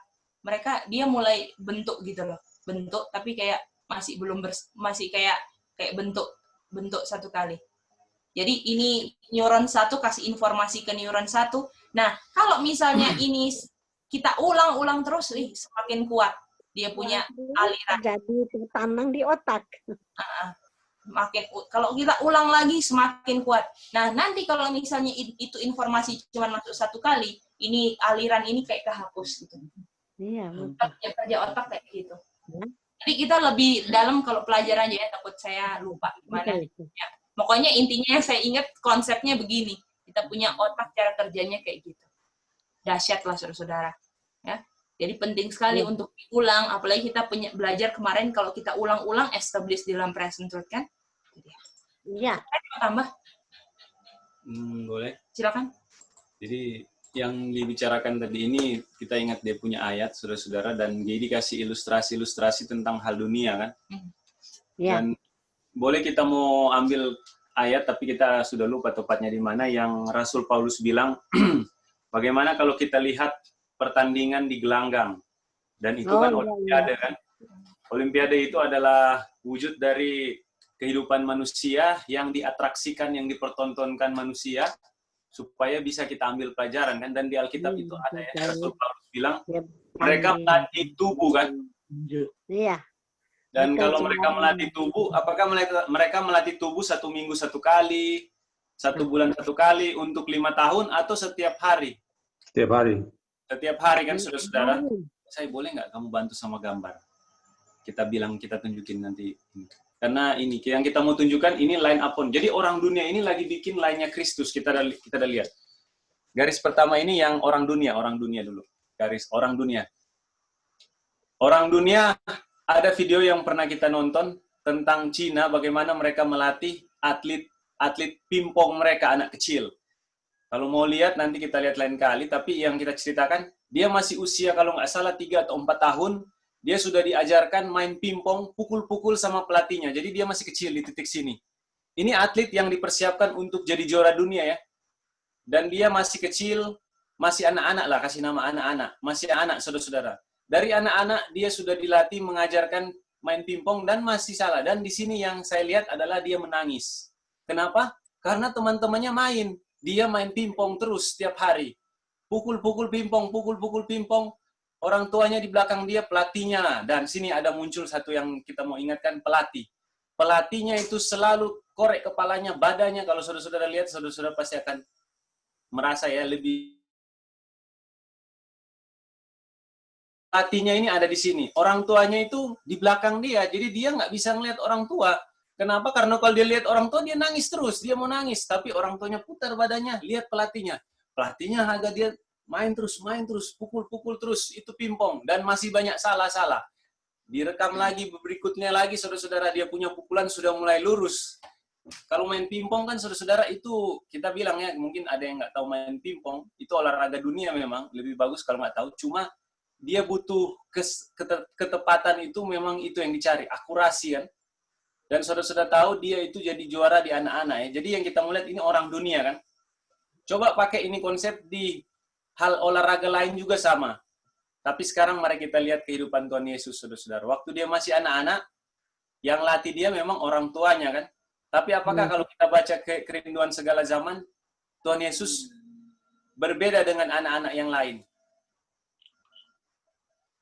dia mulai bentuk gitu loh, bentuk tapi kayak masih belum masih kayak bentuk satu kali. Jadi ini neuron satu kasih informasi ke neuron satu. Nah, kalau misalnya ini kita ulang-ulang terus, semakin kuat dia punya aliran. Jadi tertanam di otak. Kalau kita ulang lagi semakin kuat. Nah, nanti kalau misalnya itu informasi cuma masuk satu kali, ini aliran ini kayak kehapus gitu. Iya. Kerja otak kayak gitu. Jadi kita lebih dalam kalau pelajarannya ya, takut saya lupa gimana. Ya, pokoknya intinya saya ingat konsepnya begini. Kita punya otak cara kerjanya kayak gitu. Dahsyat lah saudara-saudara. Ya. Jadi penting sekali untuk diulang, apalagi kita belajar kemarin kalau kita ulang-ulang establish di dalam present truth kan? Iya. Tambah? Boleh. Silakan. Jadi yang dibicarakan tadi ini kita ingat dia punya ayat, saudara-saudara, dan dia dikasih ilustrasi-ilustrasi tentang hal dunia kan? Iya. Dan boleh kita mau ambil ayat, tapi kita sudah lupa tepatnya di mana yang Rasul Paulus bilang, bagaimana kalau kita lihat pertandingan di gelanggang, dan itu kan olimpiade kan. Olimpiade itu adalah wujud dari kehidupan manusia yang diatraksikan, yang dipertontonkan manusia supaya bisa kita ambil pelajaran kan. Dan di Alkitab itu ada ya, Rasul Paulus bilang mereka melatih tubuh kan. Iya. Dan kalau mereka melatih tubuh, apakah mereka melatih tubuh 1 minggu 1 kali, 1 bulan 1 kali untuk 5 tahun, atau setiap hari? Setiap hari. Setiap hari kan saudara-saudara. Saya boleh nggak kamu bantu sama gambar? Kita tunjukin nanti. Karena ini yang kita mau tunjukkan ini line upon. Jadi orang dunia ini lagi bikin line-nya Kristus. Kita udah lihat. Garis pertama ini yang orang dunia dulu. Garis orang dunia. Orang dunia, ada video yang pernah kita nonton tentang Cina, bagaimana mereka melatih atlet pingpong mereka, anak kecil. Kalau mau lihat, nanti kita lihat lain kali, tapi yang kita ceritakan, dia masih usia kalau nggak salah 3 atau 4 tahun, dia sudah diajarkan main pingpong, pukul-pukul sama pelatihnya. Jadi dia masih kecil di titik sini. Ini atlet yang dipersiapkan untuk jadi juara dunia ya. Dan dia masih kecil, masih anak-anak lah, kasih nama anak-anak. Masih anak, saudara-saudara. Dari anak-anak dia sudah dilatih mengajarkan main pingpong dan masih salah. Dan di sini yang saya lihat adalah dia menangis. Kenapa? Karena teman-temannya main. Dia main pingpong terus setiap hari. Pukul-pukul pingpong. Orang tuanya di belakang dia, pelatihnya. Dan sini ada muncul satu yang kita mau ingatkan, pelatih. Pelatihnya itu selalu korek kepalanya, badannya. Kalau saudara-saudara lihat, saudara-saudara pasti akan merasa ya lebih. Pelatihnya ini ada di sini. Orang tuanya itu di belakang dia. Jadi dia nggak bisa ngelihat orang tua. Kenapa? Karena kalau dia lihat orang tua, dia nangis terus. Dia mau nangis. Tapi orang tuanya putar badannya, lihat pelatihnya. Pelatihnya agak dia main terus, pukul-pukul terus. Itu pingpong. Dan masih banyak salah-salah. Direkam lagi, berikutnya lagi, saudara-saudara, dia punya pukulan sudah mulai lurus. Kalau main pingpong kan, saudara-saudara, itu kita bilang ya, mungkin ada yang nggak tahu main pingpong. Itu olahraga dunia memang. Lebih bagus kalau nggak tahu. Cuma dia butuh ketepatan itu memang itu yang dicari, akurasi kan. Dan saudara-saudara tahu dia itu jadi juara di anak-anak ya. Jadi yang kita melihat ini orang dunia kan. Coba pakai ini konsep di hal olahraga lain juga sama. Tapi sekarang mari kita lihat kehidupan Tuhan Yesus, saudara-saudara. Waktu dia masih anak-anak, yang latih dia memang orang tuanya kan. Tapi apakah kalau kita baca kerinduan segala zaman, Tuhan Yesus berbeda dengan anak-anak yang lain?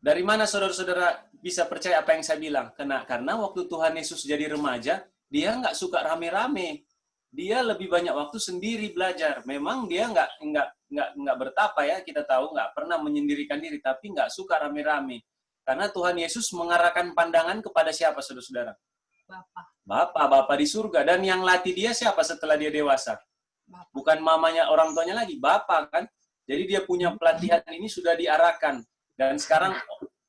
Dari mana saudara-saudara bisa percaya apa yang saya bilang? Karena waktu Tuhan Yesus jadi remaja, dia nggak suka rame-rame. Dia lebih banyak waktu sendiri belajar. Memang dia nggak bertapa ya, kita tahu nggak pernah menyendirikan diri, tapi nggak suka rame-rame. Karena Tuhan Yesus mengarahkan pandangan kepada siapa, saudara-saudara? Bapa di surga. Dan yang latih dia siapa setelah dia dewasa? Bukan mamanya, orang tuanya lagi, Bapa kan. Jadi dia punya pelatihan ini sudah diarahkan. Dan sekarang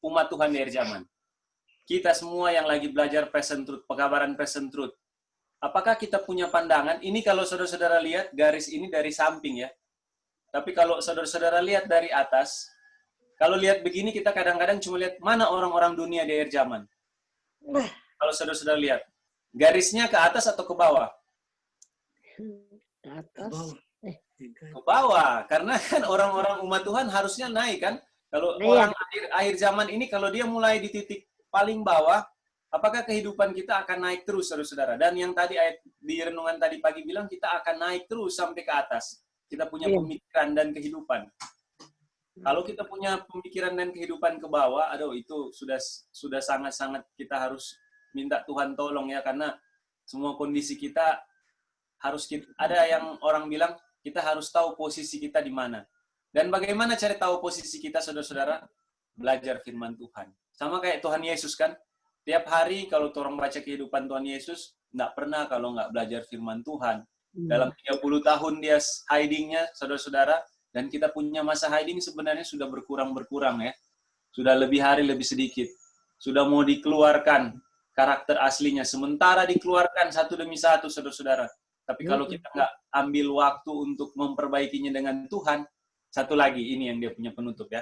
umat Tuhan di akhir zaman. Kita semua yang lagi belajar present truth, pekabaran present truth. Apakah kita punya pandangan? Ini kalau saudara-saudara lihat, garis ini dari samping ya. Tapi kalau saudara-saudara lihat dari atas, kalau lihat begini kita kadang-kadang cuma lihat mana orang-orang dunia di akhir zaman. Kalau saudara-saudara lihat, garisnya ke atas atau ke bawah? Ke atas. Ke bawah. Karena kan orang-orang umat Tuhan harusnya naik kan. Kalau orang akhir zaman ini, kalau dia mulai di titik paling bawah, apakah kehidupan kita akan naik terus, saudara-saudara? Dan yang tadi ayat di renungan tadi pagi bilang, kita akan naik terus sampai ke atas. Kita punya pemikiran dan kehidupan. Kalau kita punya pemikiran dan kehidupan ke bawah, aduh itu sudah sangat-sangat kita harus minta Tuhan tolong ya, karena semua kondisi kita harus ada yang orang bilang, kita harus tahu posisi kita di mana. Dan bagaimana cara tahu posisi kita, saudara-saudara? Belajar firman Tuhan. Sama kayak Tuhan Yesus kan? Tiap hari kalau orang baca kehidupan Tuhan Yesus, nggak pernah kalau nggak belajar firman Tuhan. Dalam 30 tahun dia hidingnya, saudara-saudara, dan kita punya masa hiding sebenarnya sudah berkurang-berkurang ya. Sudah lebih hari, lebih sedikit. Sudah mau dikeluarkan karakter aslinya. Sementara dikeluarkan satu demi satu, saudara-saudara. Tapi kalau kita nggak ambil waktu untuk memperbaikinya dengan Tuhan, satu lagi, ini yang dia punya penutup ya.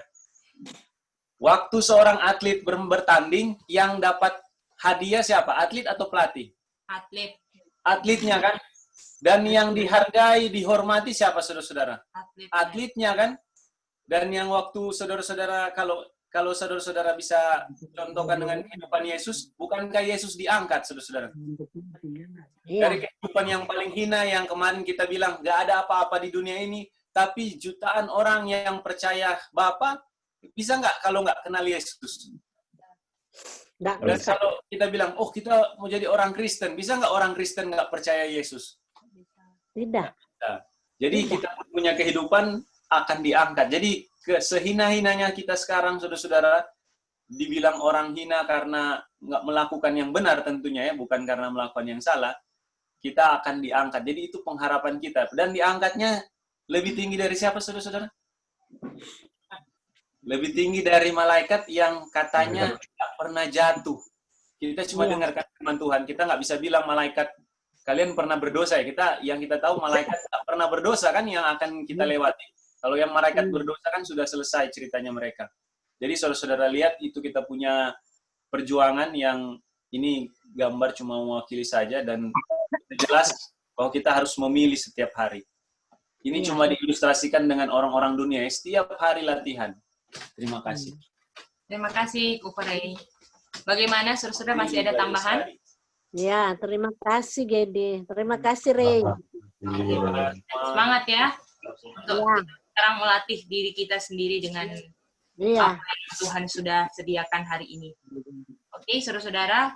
Waktu seorang atlet bertanding, yang dapat hadiah siapa? Atlet atau pelatih? Atlet. Atletnya kan? Dan yang dihargai, dihormati siapa, saudara-saudara? Atletnya kan? Dan yang waktu saudara-saudara, kalau saudara-saudara bisa contohkan dengan kehidupan Yesus, bukankah Yesus diangkat, saudara-saudara? Dari kehidupan yang paling hina, yang kemarin kita bilang, gak ada apa-apa di dunia ini, tapi jutaan orang yang percaya Bapa, bisa nggak kalau nggak kenal Yesus? Dan kalau kita bilang, oh kita mau jadi orang Kristen, bisa nggak orang Kristen nggak percaya Yesus? Tidak. Nah, jadi kita punya kehidupan akan diangkat. Jadi sehina-hinanya kita sekarang, saudara-saudara, dibilang orang hina karena nggak melakukan yang benar tentunya ya, bukan karena melakukan yang salah, kita akan diangkat. Jadi itu pengharapan kita. Dan diangkatnya lebih tinggi dari siapa, saudara-saudara? Lebih tinggi dari malaikat yang katanya tidak pernah jatuh. Kita cuma dengarkan firman Tuhan. Kita nggak bisa bilang malaikat, kalian pernah berdosa ya. Yang kita tahu malaikat tak pernah berdosa kan yang akan kita lewati. Kalau yang malaikat berdosa kan sudah selesai ceritanya mereka. Jadi saudara-saudara lihat, itu kita punya perjuangan yang ini gambar cuma mewakili saja, dan jelas bahwa kita harus memilih setiap hari. Ini cuma diilustrasikan dengan orang-orang dunia. Setiap hari latihan. Terima kasih. Terima kasih, Kuparai. Bagaimana, saudara-saudara, masih ada tambahan? Ya, terima kasih Gede. Terima kasih Rey. Semangat ya, untuk Ya, sekarang melatih diri kita sendiri dengan iya. apa yang Tuhan sudah sediakan hari ini. Oke, saudara-saudara,